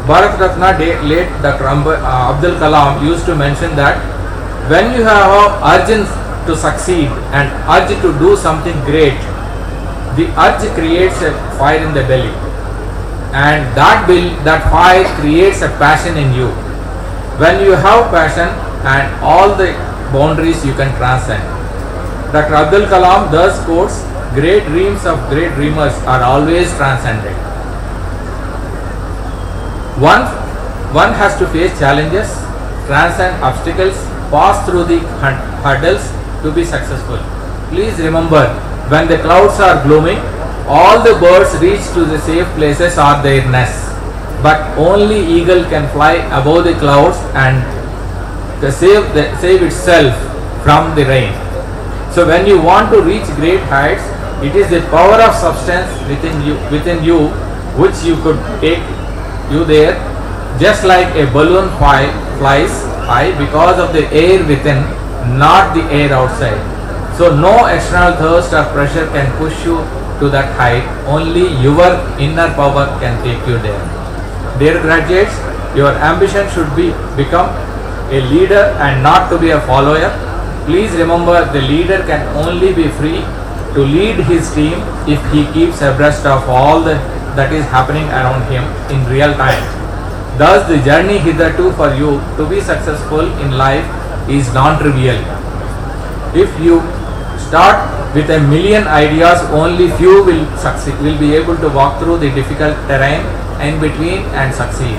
Bharat Ratna late Dr. Abdul Kalam used to mention that when you have urgency to succeed and urge to do something great, the urge creates a fire in the belly, and that fire creates a passion in you. When you have passion and all the boundaries you can transcend. Dr. Abdul Kalam thus quotes, "Great dreams of great dreamers are always transcended." One has to face challenges, transcend obstacles pass through the hurdles to be successful. Please remember, when the clouds are glooming, all the birds reach to the safe places or their nests, but only eagle can fly above the clouds and save itself from the rain. So when you want to reach great heights, it is the power of substance within you which you could take you there, just like a balloon flies high because of the air within, not the air outside. So no external thirst or pressure can push you to that height, only your inner power can take you there. Dear graduates, your ambition should become a leader and not to be a follower. Please remember, the leader can only be free to lead his team if he keeps abreast of all that is happening around him in real time. Thus, the journey hitherto for you to be successful in life is non-trivial. If you start with a million ideas, only few will be able to walk through the difficult terrain in between and succeed.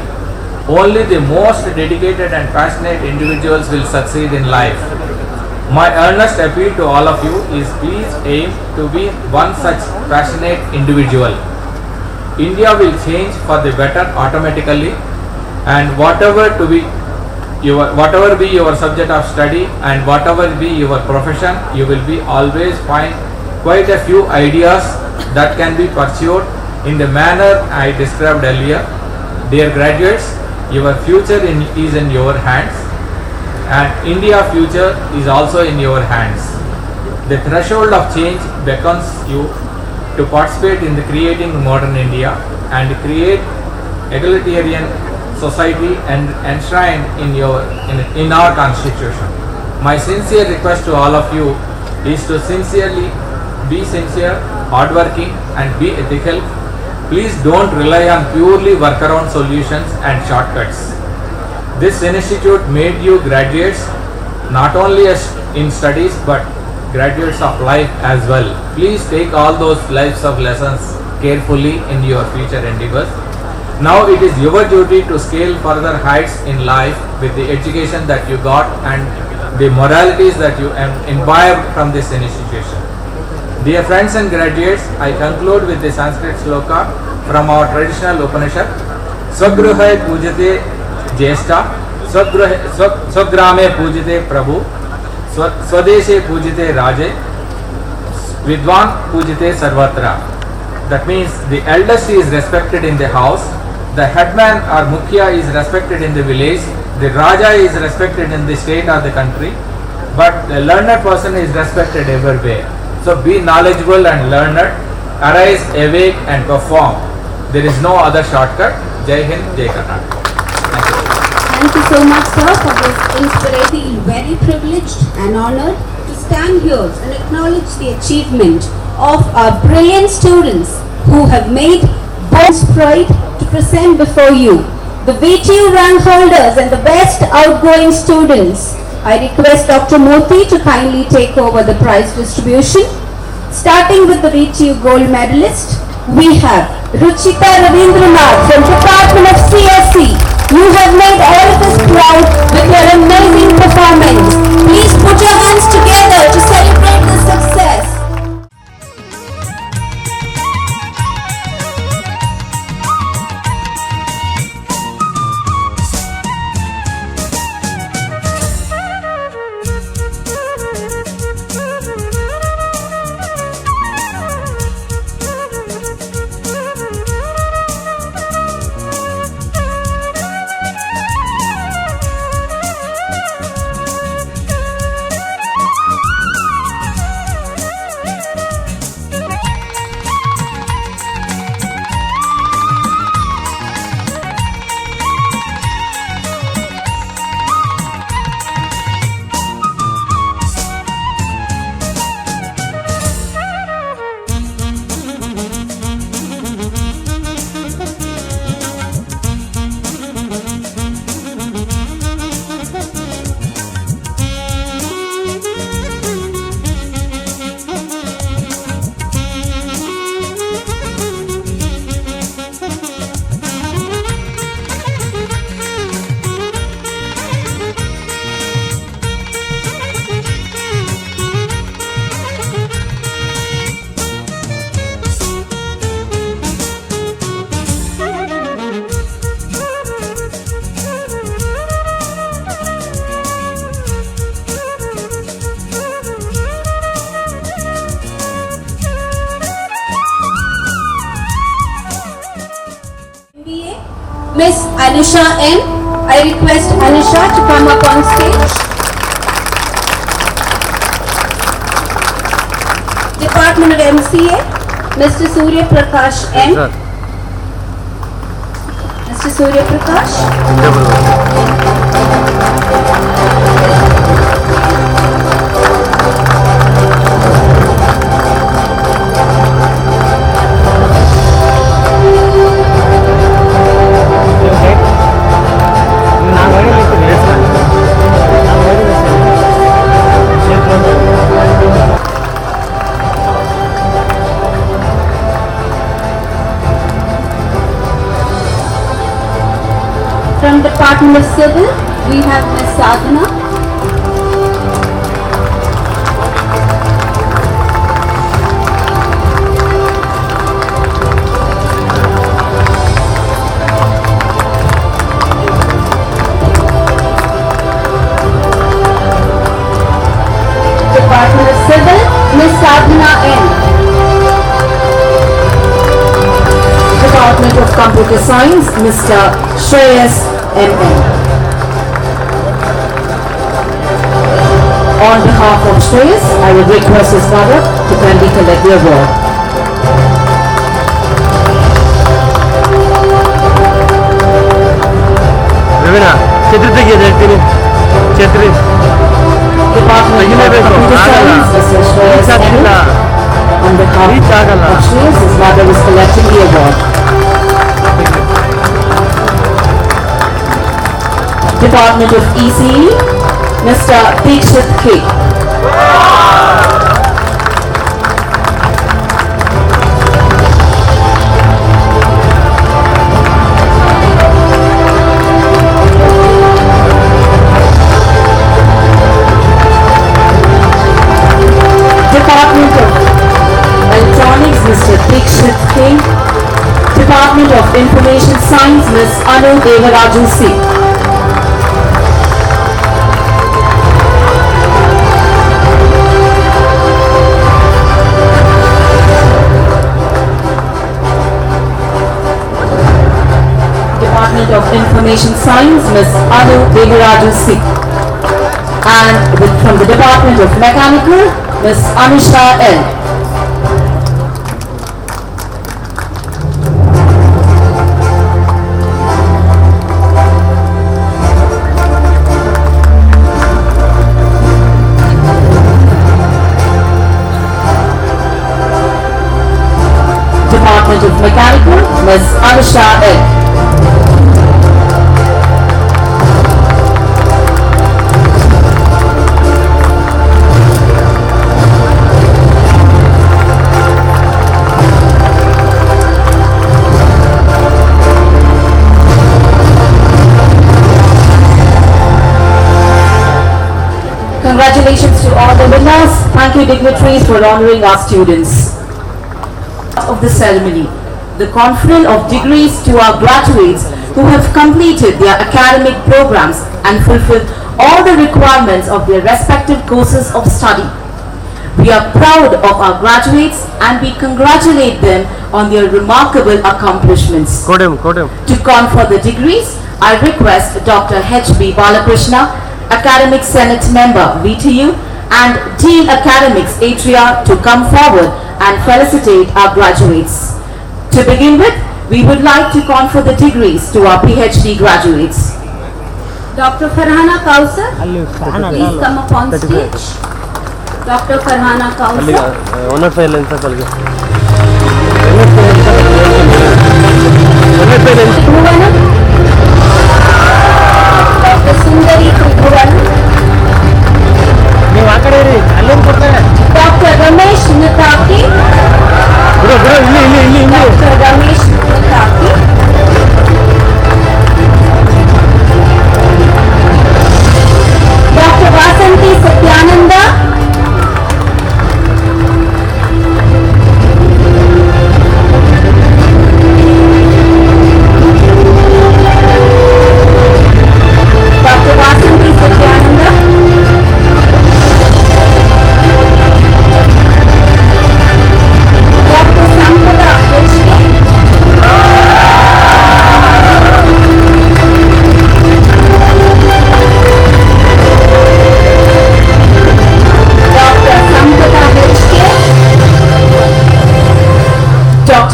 Only the most dedicated and passionate individuals will succeed in life. My earnest appeal to all of you is, please aim to be one such passionate individual. India will change for the better automatically, and whatever be your subject of study and whatever be your profession, you will be always find quite a few ideas that can be pursued in the manner I described earlier. Dear graduates, your future is in your hands, and India's future is also in your hands. The threshold of change beckons you to participate in the creating modern India and create egalitarian society and enshrined in our constitution. My sincere request to all of you is to be sincere, hardworking, and be ethical. Please don't rely on purely workaround solutions and shortcuts. This institute made you graduates not only in studies but graduates of life as well. Please take all those lives of lessons carefully in your future endeavors. Now it is your duty to scale further heights in life with the education that you got and the moralities that you imbibed from this institution. Dear friends and graduates, I conclude with the Sanskrit sloka from our traditional Upanishad. Swagruhe pujate jyeshta, swagrame pujate prabhu, swadeshe pujate raje, vidwan pujate sarvatra. That means the eldest is respected in the house, the headman or mukhya is respected in the village, the raja is respected in the state or the country, but the learned person is respected everywhere. So be knowledgeable and learned, arise, awake and perform. There is no other shortcut. Jai Hind, Jai Karnataka. Thank you so much, sir, for this inspiration. I feel very privileged and honored to stand here and acknowledge the achievement of our brilliant students who have made bold pride to present before you. The VTU rank holders and the best outgoing students. I request Dr. Murthy to kindly take over the prize distribution. Starting with the VTU gold medalist, we have Ruchita Ravindranath from Department of CSE. You have made all of us proud with your amazing performance. Please put your hands together to celebrate this success. Miss Anusha N. I request Anusha to come up on stage. Department of MCA, Mr. Surya Prakash N. Mr. Surya Prakash. From Department of Civil, we have Miss Sadhana. Department of Civil, Miss Sadhana N. Department of Computer Science, Mr. Shreyas M.N. On behalf of Shreyas, I would request his mother to kindly collect the award. Ravina, Chetri tegiye dekhtini. Chetri. Department of Computer Science, Mr. Shreyas M.N. On behalf of Shreyas, his mother is collecting the award. Department of ECE, Mr. Dikshit K. Department of Electronics, Mr. Dikshit K. Department of Information Science, Ms. Anu Devaraju C. Department of Information Science, Ms. Anu Devaraju C. And from the Department of Mechanical, Ms. Anusha L. Department of Mechanical, Ms. Anusha L. Congratulations to all the winners. Thank you, dignitaries, for honoring our students. Of the ceremony, the conferral of degrees to our graduates who have completed their academic programs and fulfilled all the requirements of their respective courses of study. We are proud of our graduates and we congratulate them on their remarkable accomplishments. To confer the degrees, I request Dr. H.B. Balakrishna, Academic Senate Member, VTU, and Dean Academics, Atria, to come forward and felicitate our graduates. To begin with, we would like to confer the degrees to our PhD graduates. Dr. Farhana Kausar, please come up on stage. Dr. Farhana Kausar. Dr. Sundari Tribhuvan. Dr. Ramesh Nitaki. Dr. Ramesh Nitaki. Dr. Vasanti Satyananda.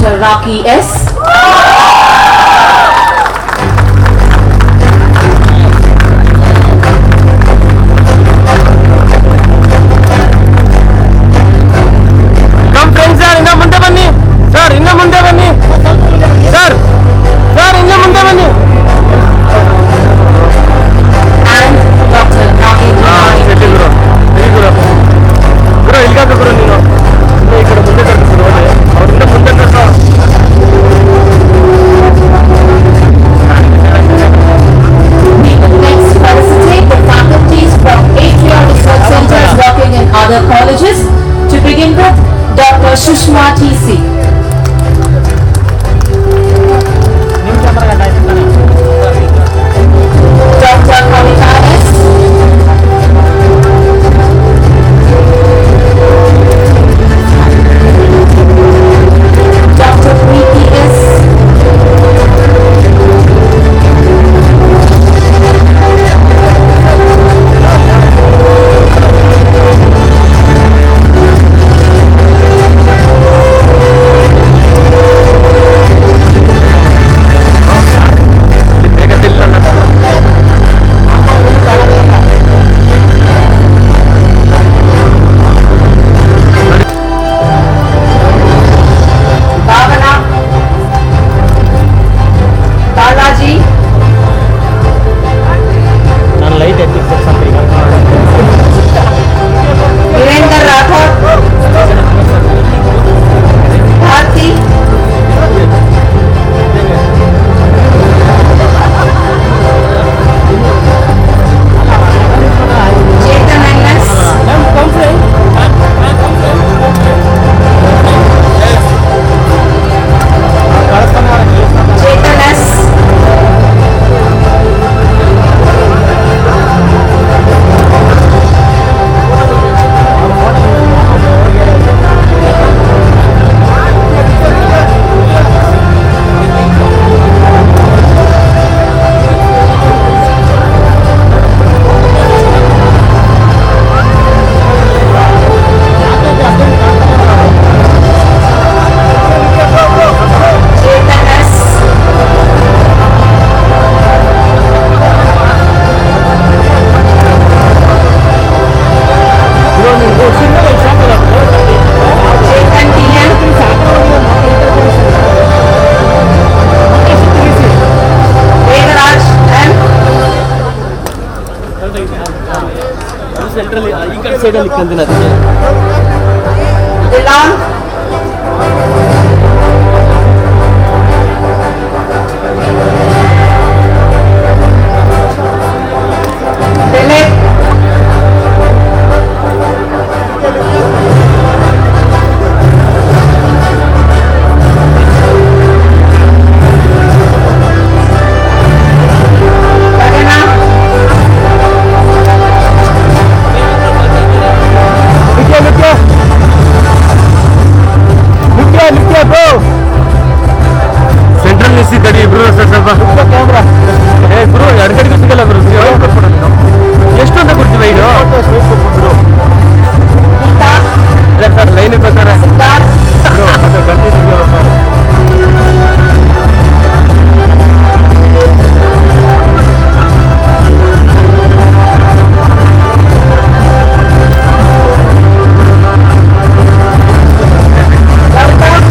Dr. Rocky S. Come friends, sir, inna munde banni. Sir, inna munde banni. Sir, sir, inna munde banni. And Dr. Nagendra. Very good. Bro, ilga bro nino. Inna ikkada munde kartu ನೋಡಿ. ಅವರಿಂದ ಮುಂದೆ ಕರ್ಕೊ. We will next felicitate the faculties from Atria Research Centers working in other colleges. To begin with, Dr. Sushma T.C. Dr. Kavita S. Dr. Preeti S. Bhavana, Balaji, ನಾನು light ಎತ್ತಿದ್ದೆ ಸ್ವಲ್ಪ Virender Rathod, Bharti, Chetan Agnes, Chetan S. Chetan S. Chetan TN, Devaraj M. ಸೆಂಟ್ರಲ್ಲಿ ಈ ಕಡೆ ಸೈಡಲ್ಲಿ ಇಕ್ಕಂತೀನಿ ಅದಕ್ಕೆ Dilan, Dilip, Gagana, ನಿತ್ಯ bro central ನಿಲ್ಸಿ ತಡಿ ಇಬ್ರು ಸ್ವಲ್ಪ ಕ್ಯಾಮ್ರಾ ಬ್ರೋ ಎರಡು ಕಡೆಗೂ ಸಿಗಲ್ಲ ಬ್ರೋ ಕೊಟ್ಬಿಡ ನೀನು ಎಷ್ಟು ಅಂತ ಕೊಡ್ತೀವಿ ಇದು Gita, ಇಲ್ಲ ಸರ್ ಲೈನ್ ಬೇಕಾರೆ Siddharth, ಬ್ರೋ ಮತ್ತೆ ಗಂಟೆ ಸಿಗಲ್ಲ sir Gautam,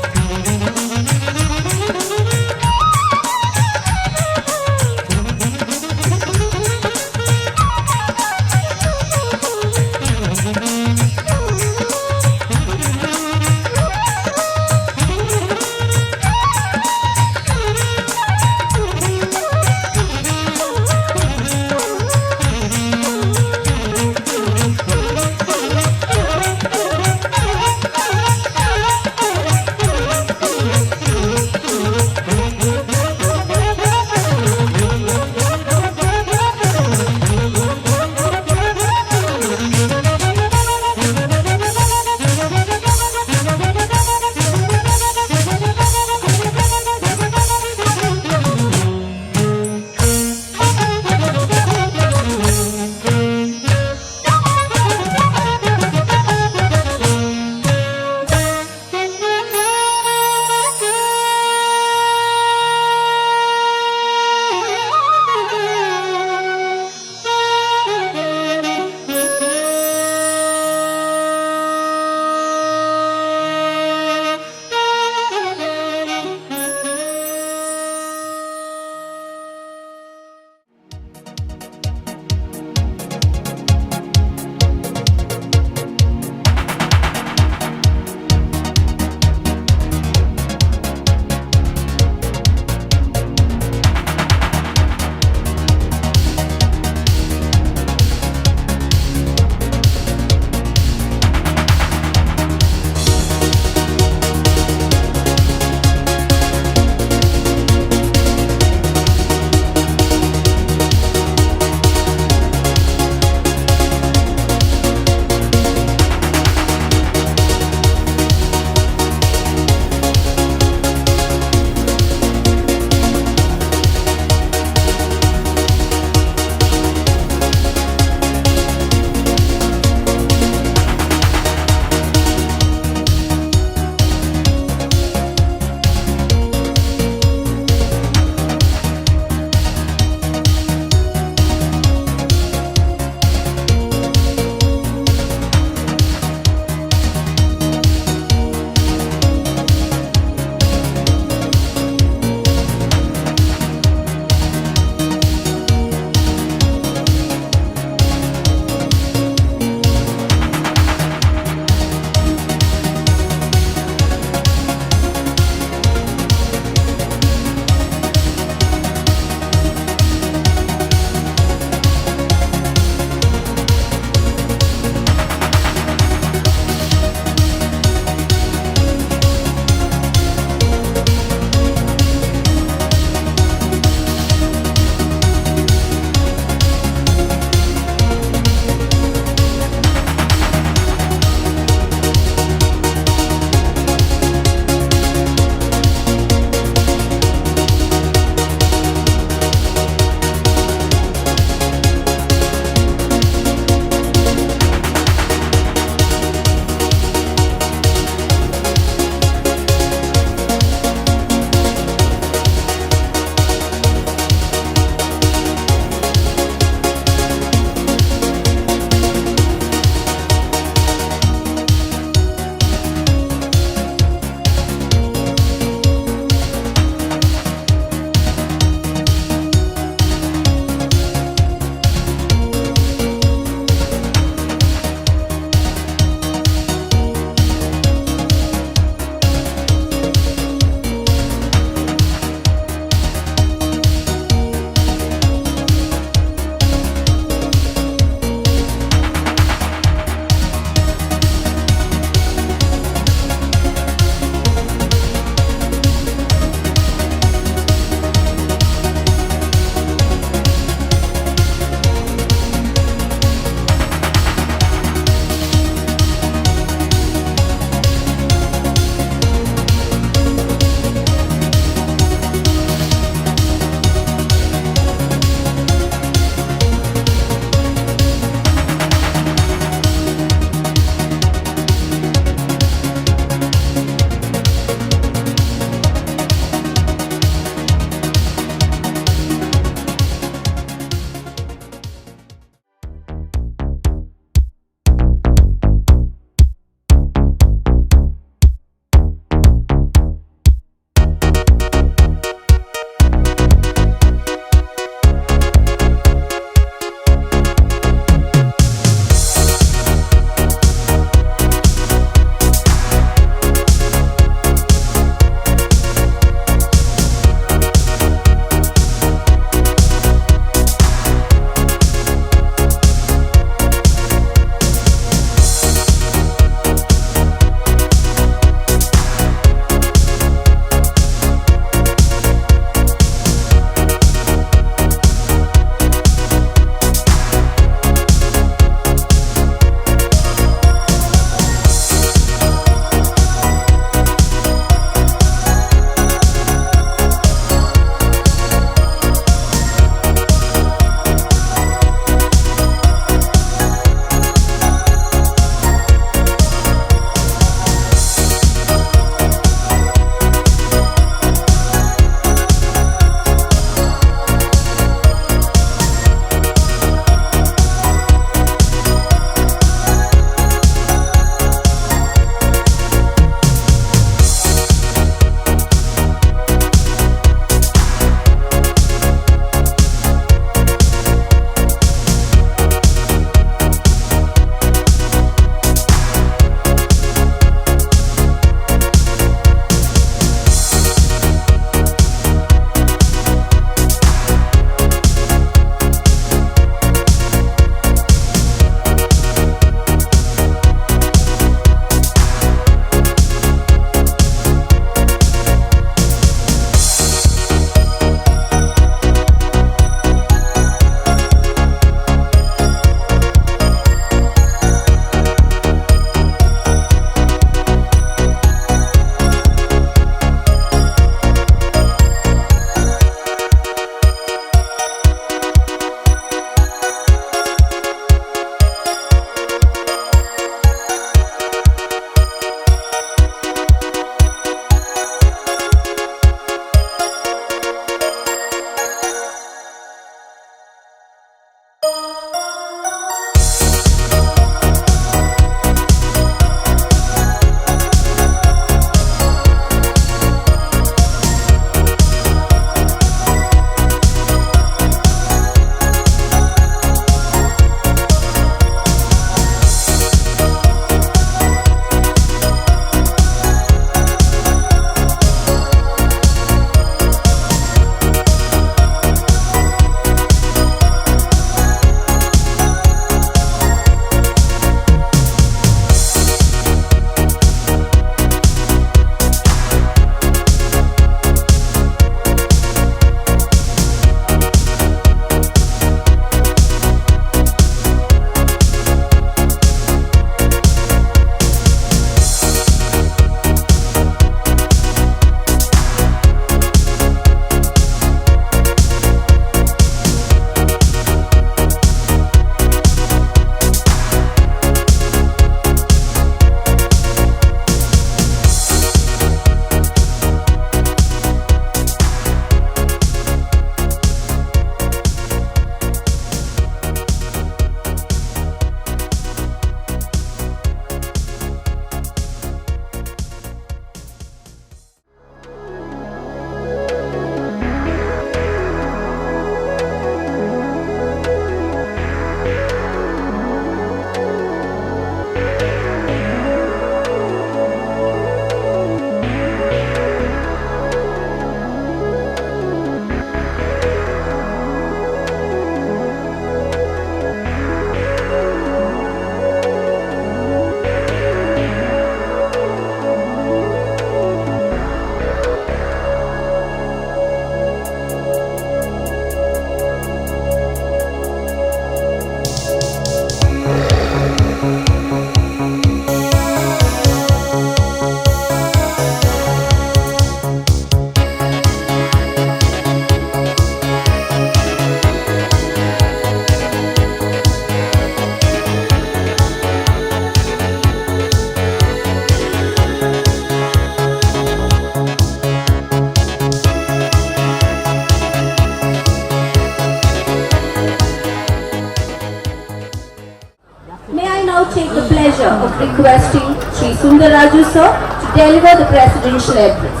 of requesting Sri Sundaraju sir to deliver the presidential address.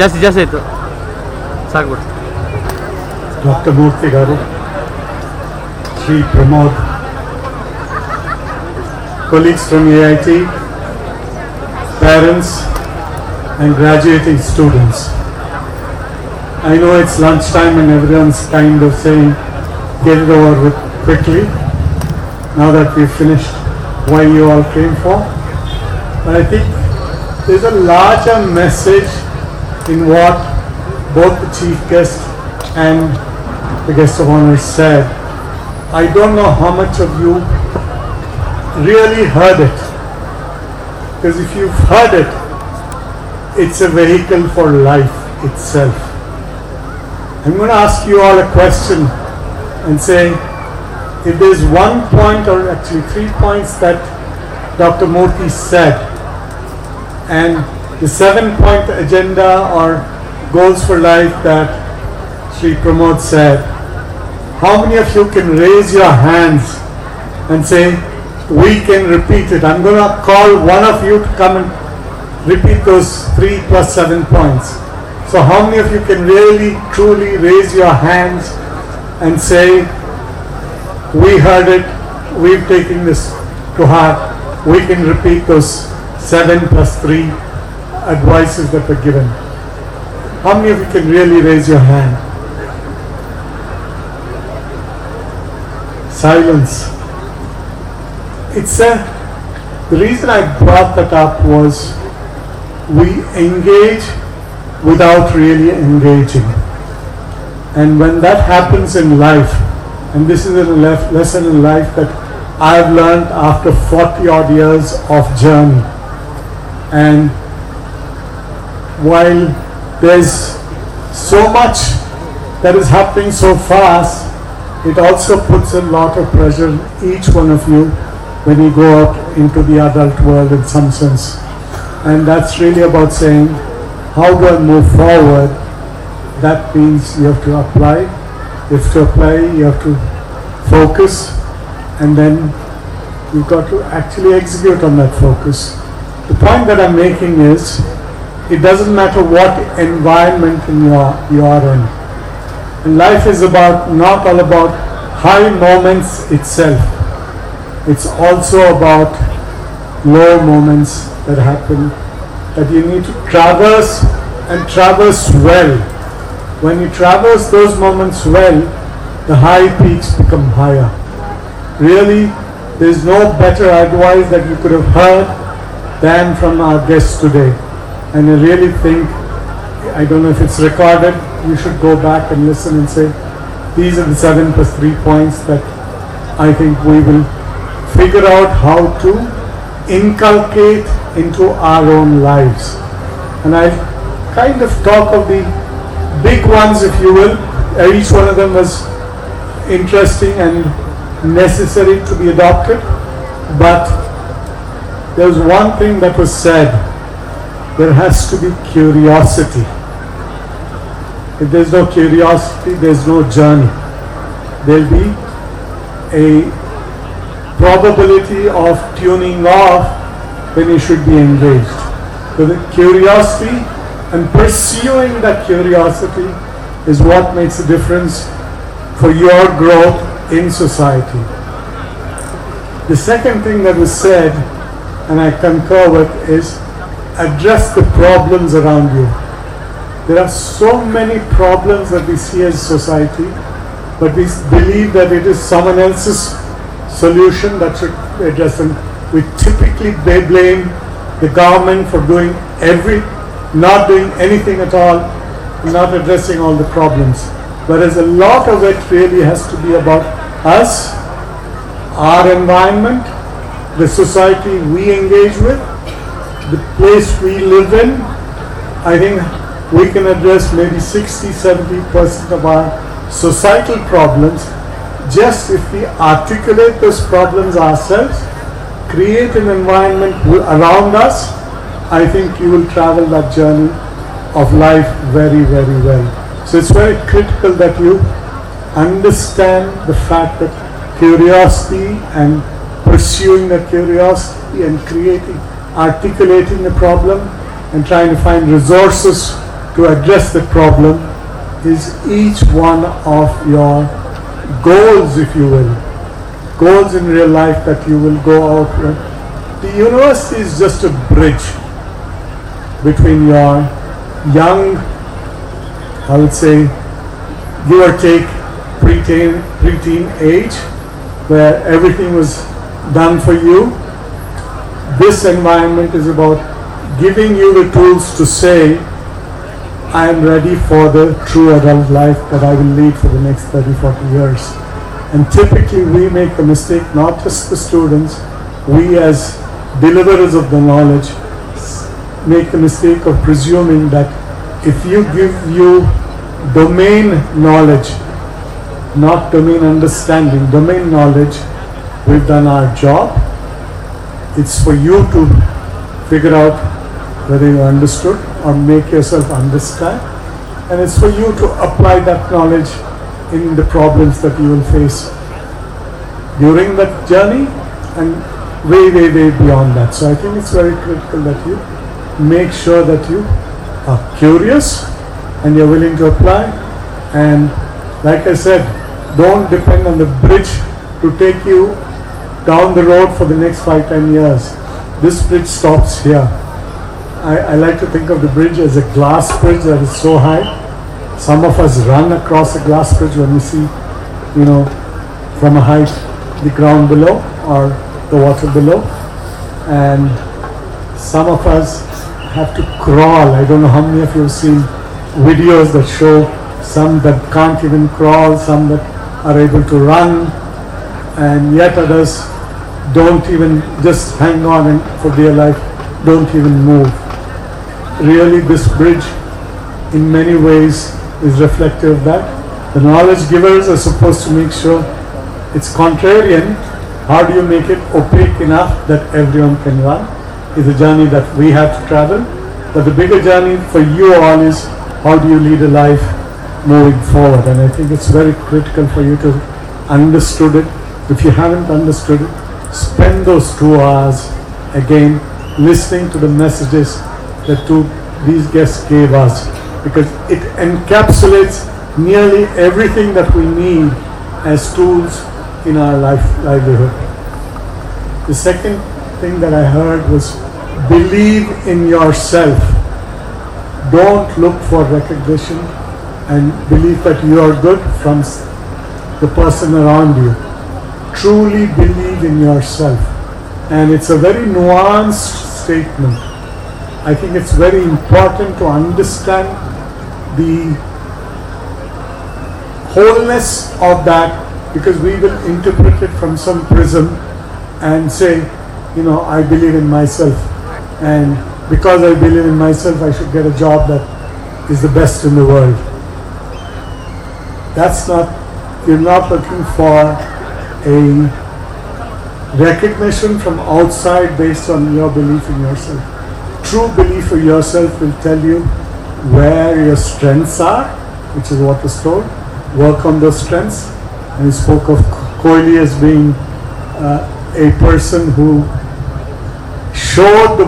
ಜಾಸ್ತಿ ಆಯ್ತು ಸಾಕ್ಬಿಟ್ಟು Dr. Murthy Garu, Sri Pramod, colleagues from AIT, parents and graduating students. I know it's lunchtime and everyone's kind of saying get it over with quickly now that we've finished what you all came for. But I think there's a larger message in what both the chief guest and the guest of honor said. I don't know how much of you really heard it, because if you've heard it, it's a vehicle for life itself. I'm going to ask you all a question and say, if there's one point, or actually 3 points that Dr. Murthy said, and the 7-point agenda or goals for life that Sri Pramod said, how many of you can raise your hands and say, we can repeat it? I'm going to call one of you to come and repeat those 3 plus 7 points. So how many of you can really, truly raise your hands and say, we heard it, we've taken this to heart, we can repeat those 7 plus 3 advices that were given? How many of you can really raise your hand? Silence. The reason I brought that up was we engage without really engaging. And when that happens in life, and this is a lesson in life that I've learned after 40 odd years of journey. And while there's so much that is happening so fast, it also puts a lot of pressure on each one of you when you go out into the adult world in some sense. And that's really about saying, how do I move forward? That means you have to apply. You have to apply, you have to focus, and then you've got to actually execute on that focus. The point that I'm making is, it doesn't matter what environment you are in. And life is not all about high moments itself. It's also about low moments that happen, that you need to traverse, and traverse well. When you traverse those moments well, the high peaks become higher. Really, there's no better advice that you could have heard than from our guests today. And I really think, I don't know if it's recorded, you should go back and listen and say, these are the 7 plus 3 points that I think we will figure out how to inculcate into our own lives. And I kind of talk of the big ones, if you will. Each one of them was interesting and necessary to be adopted. But there's one thing that was said: there has to be curiosity. If there's no curiosity, there's no journey. There'll be a probability of tuning off when you should be engaged. So the curiosity and pursuing that curiosity is what makes a difference for your growth in society. The second thing that was said, and I concur with, is address the problems around you. There are so many problems that we see as society, but we believe that it is someone else's solution that should address them. We typically blame the government for not doing anything at all, not addressing all the problems. Whereas a lot of it really has to be about us, our environment, the society we engage with, the place we live in. I think we can address maybe 60-70% of our societal problems just if we articulate those problems ourselves, create an environment around us. I think you will travel that journey of life very, very well. So it's very critical that you understand the fact that curiosity and pursuing that curiosity and creating, articulating the problem and trying to find resources to address the problem is each one of your goals, if you will. Goals in real life that you will go out with. The university is just a bridge between your young, I would say, give or take, preteen age, where everything was done for you. This environment is about giving you the tools to say, I am ready for the true adult life that I will lead for the next 30, 40 years. And typically we make the mistake, not just the students, we as deliverers of the knowledge make the mistake of presuming that if you give you domain knowledge, not domain understanding, domain knowledge, we've done our job. It's for you to figure out whether you understood or make yourself understand. And it's for you to apply that knowledge in the problems that you will face during that journey and way beyond that. So I think it's very critical that you make sure that you are curious and you're willing to apply. And like I said, don't depend on the bridge to take you down the road for the next 5-10 years. This bridge stops here. I like to think of the bridge as a glass bridge that is so high. Some of us run across a glass bridge when we see, from a height, the ground below or the water below. And some of us have to crawl. I don't know how many of you have seen videos that show some that can't even crawl, some that are able to run, and yet others don't even just hang on and for dear life, don't even move. Really, this bridge in many ways is reflective of that. The knowledge givers are supposed to make sure it's contrarian. How do you make it opaque enough that everyone can run? Is a journey that we have to travel. But the bigger journey for you all is how do you lead a life moving forward? And I think it's very critical for you to understood it. If you haven't understood it, spend those 2 hours again listening to the messages that these guests gave us, because it encapsulates nearly everything that we need as tools in our livelihood. The second thing that I heard was believe in yourself. Don't look for recognition and believe that you are good from the person around you. Truly believe in yourself. And it's a very nuanced statement. I think it's very important to understand the wholeness of that, because we will interpret it from some prism and say, I believe in myself, and because I believe in myself, I should get a job that is the best in the world. You're not looking for a recognition from outside based on your belief in yourself. True belief in yourself will tell you where your strengths are, which is what is told. Work on those strengths. And he spoke of Kohli as being a person who showed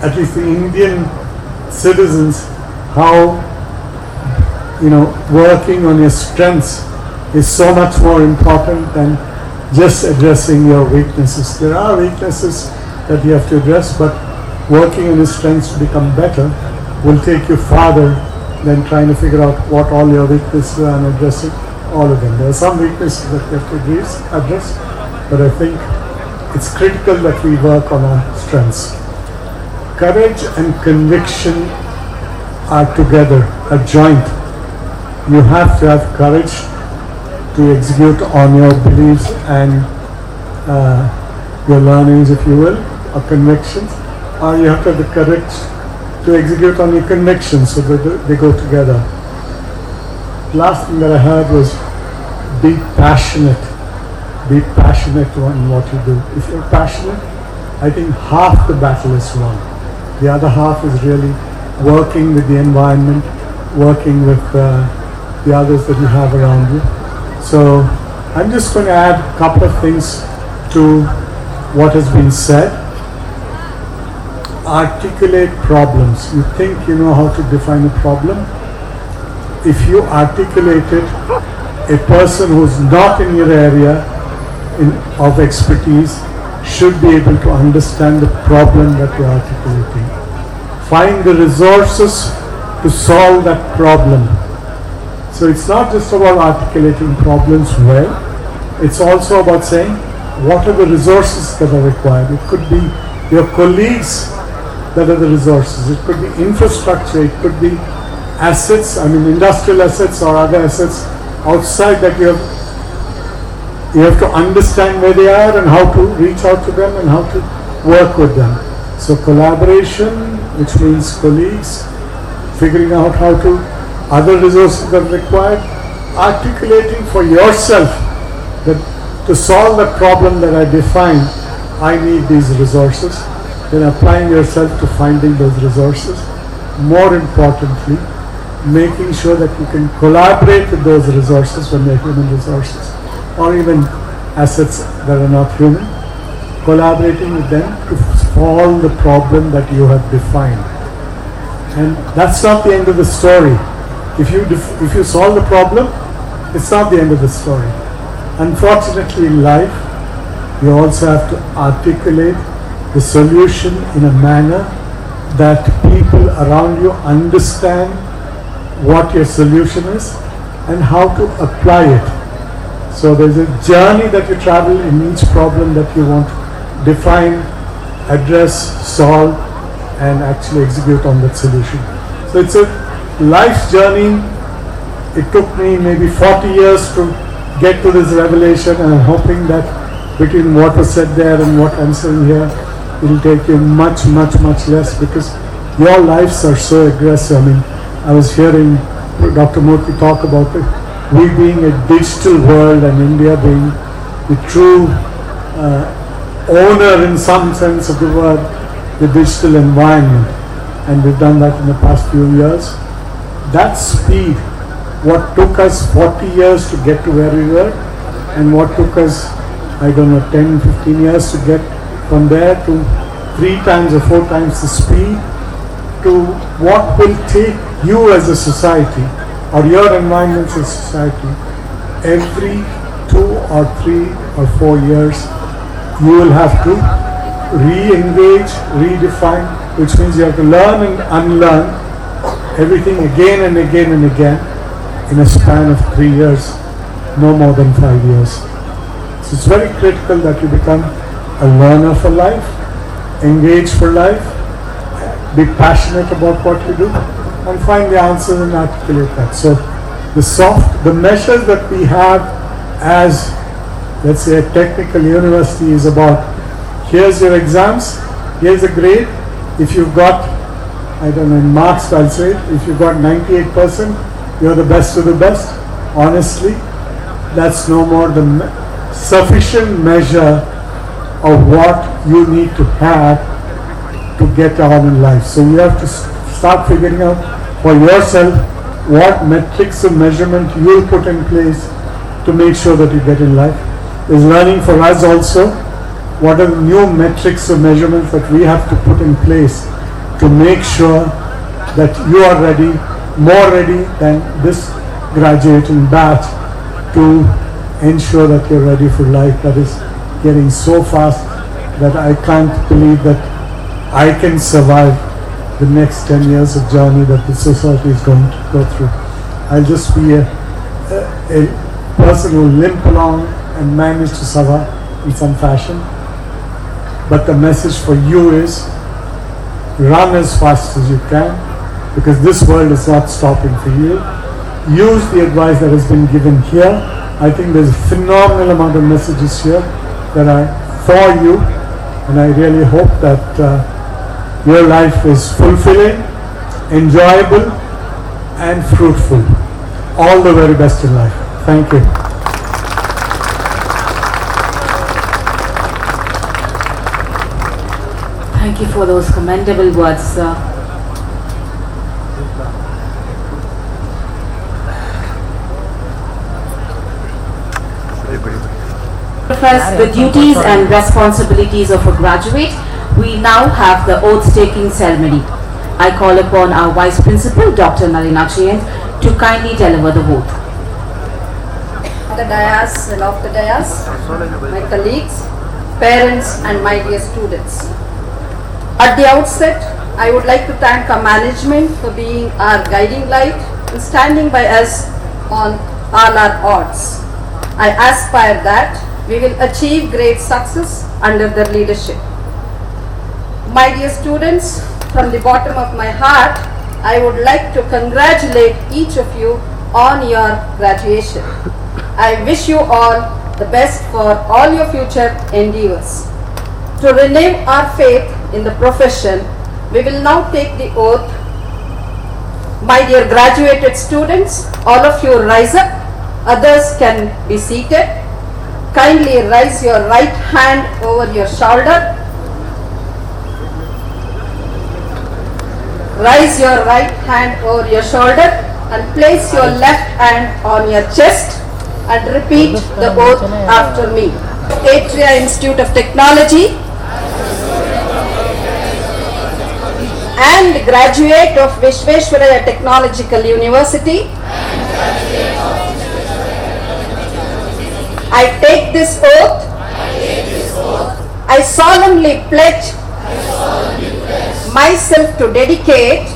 at least the Indian citizens how working on your strengths is so much more important than just addressing your weaknesses. There are weaknesses that you have to address, but working on your strengths to become better will take you farther than trying to figure out what all your weaknesses are and addressing all of them. There are some weaknesses that you have to address, but I think it's critical that we work on our strengths. Courage and conviction are together, a joint. You have to have courage to execute on your beliefs and your learnings, if you will, or convictions, or you have to have the courage to execute on your convictions, so that they go together. Last thing that I heard was be passionate. Be passionate in what you do. If you're passionate, I think half the battle is won. The other half is really working with the environment, working with the others that you have around you. So I'm just going to add a couple of things to what has been said. Articulate problems. You think you know how to define a problem. If you articulate it, a person who's not in your area of expertise should be able to understand the problem that you're articulating. Find the resources to solve that problem. So it's not just about articulating problems well, it's also about saying what are the resources that are required. It could be your colleagues that are the resources. It could be infrastructure, it could be assets, industrial assets or other assets outside that you have to understand where they are and how to reach out to them and how to work with them. So collaboration, which means colleagues, figuring out how to, other resources that are required, articulating for yourself that to solve the problem that I define, I need these resources, then applying yourself to finding those resources. More importantly, making sure that you can collaborate with those resources when they're human resources or even assets that are not human, collaborating with them to solve the problem that you have defined. And that's not the end of the story. If you solve the problem, it's not the end of the story. Unfortunately in life, you also have to articulate the solution in a manner that people around you understand what your solution is and how to apply it. So there's a journey that you travel in each problem that you want to define, address, solve, and actually execute on that solution. So it's a life's journey. It took me maybe 40 years to get to this revelation, and I'm hoping that between what was said there and what I'm saying here, it will take you much, much, much less, because your lives are so aggressive. I was hearing Dr. Murthy talk about it. We being a digital world and India being the true owner in some sense of the word, the digital environment. And we've done that in the past few years. That speed, what took us 40 years to get to where we were, and what took us, 10, 15 years to get from there to 3 times or 4 times the speed, to what will take you as a society or your environment as a society. Every 2 or 3 or 4 years, you will have to re-engage, redefine, which means you have to learn and unlearn everything again and again and again in a span of 3 years, no more than 5 years. So it's very critical that you become a learner for life, engage for life, be passionate about what you do, and find the answers and articulate that. So the measures that we have as, let's say, a technical university is about, here's your exams, here's a grade. If you've got, in marks I'll say, if you've got 98%, you're the best of the best. Honestly, that's no more than sufficient measure of what you need to have to get on in life. So you have to start figuring out for yourself what metrics of measurement you'll put in place to make sure that you get in life. There's learning for us also. What are the new metrics of measurements that we have to put in place to make sure that you are ready, more ready than this graduating batch, to ensure that you're ready for life that is getting so fast that I can't believe that I can survive the next 10 years of journey that the society is going to go through. I'll just be a person who will limp along and manage to survive in some fashion. But the message for you is, run as fast as you can, because this world is not stopping for you. Use the advice that has been given here. I think there's a phenomenal amount of messages here that are for you, and I really hope that your life is fulfilling, enjoyable, and fruitful. All the very best in life. Thank you. Thank you for those commendable words, sir. Profess the duties and responsibilities of a graduate, we now have the oath-taking ceremony. I call upon our Vice Principal, Dr. Nalina Chayant, to kindly deliver the oath. The dais and off the dais, my colleagues, parents and my dear students. At the outset, I would like to thank our management for being our guiding light and standing by us on all our odds. I aspire that we will achieve great success under their leadership. My dear students, from the bottom of my heart, I would like to congratulate each of you on your graduation. I wish you all the best for all your future endeavors. To renew our faith in the profession, we will now take the oath. My dear graduated students, all of you rise up. Others can be seated. Kindly raise your right hand over your shoulder. Raise your right hand over your shoulder and place your left hand on your chest and repeat the oath after me. Atria Institute of Technology and graduate of Vishveshwaraya Technological University, I take this oath. I solemnly pledge myself to dedicate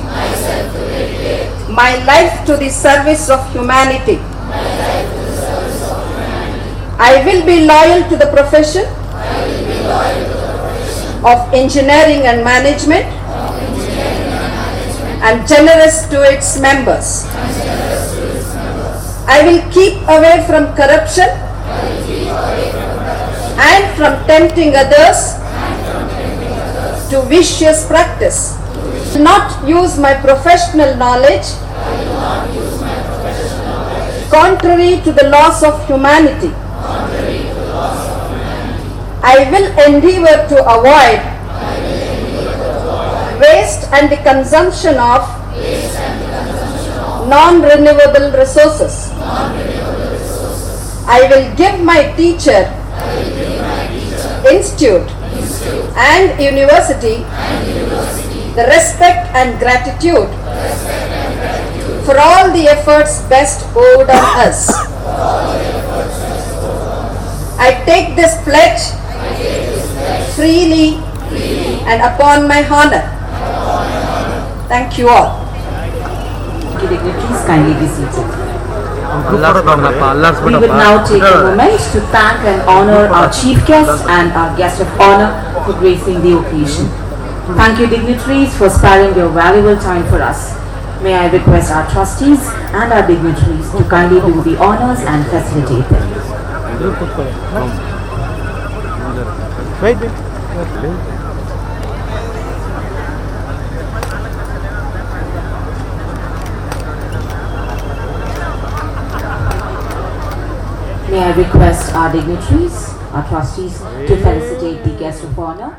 my life to the service of humanity. I will be loyal to the profession of engineering and management and generous to its members. I will keep away from corruption and from tempting others to vicious practice. I will not use my professional knowledge contrary to the laws of humanity. I will endeavor to avoid waste and the consumption of non-renewable resources. I will give my teacher, institute and university the respect and gratitude for all the efforts best owed on us. I take this pledge freely and upon my honor. Thank you all. Dignitaries, kindly be seated. We will now take a moment to thank and honor our chief guest and our guest of honor for gracing the occasion. Thank you, dignitaries, for sparing your valuable time for us. May I request our trustees and our dignitaries to kindly do the honors and facilitate them. May I request our dignitaries, our trustees, to felicitate the guest of honor.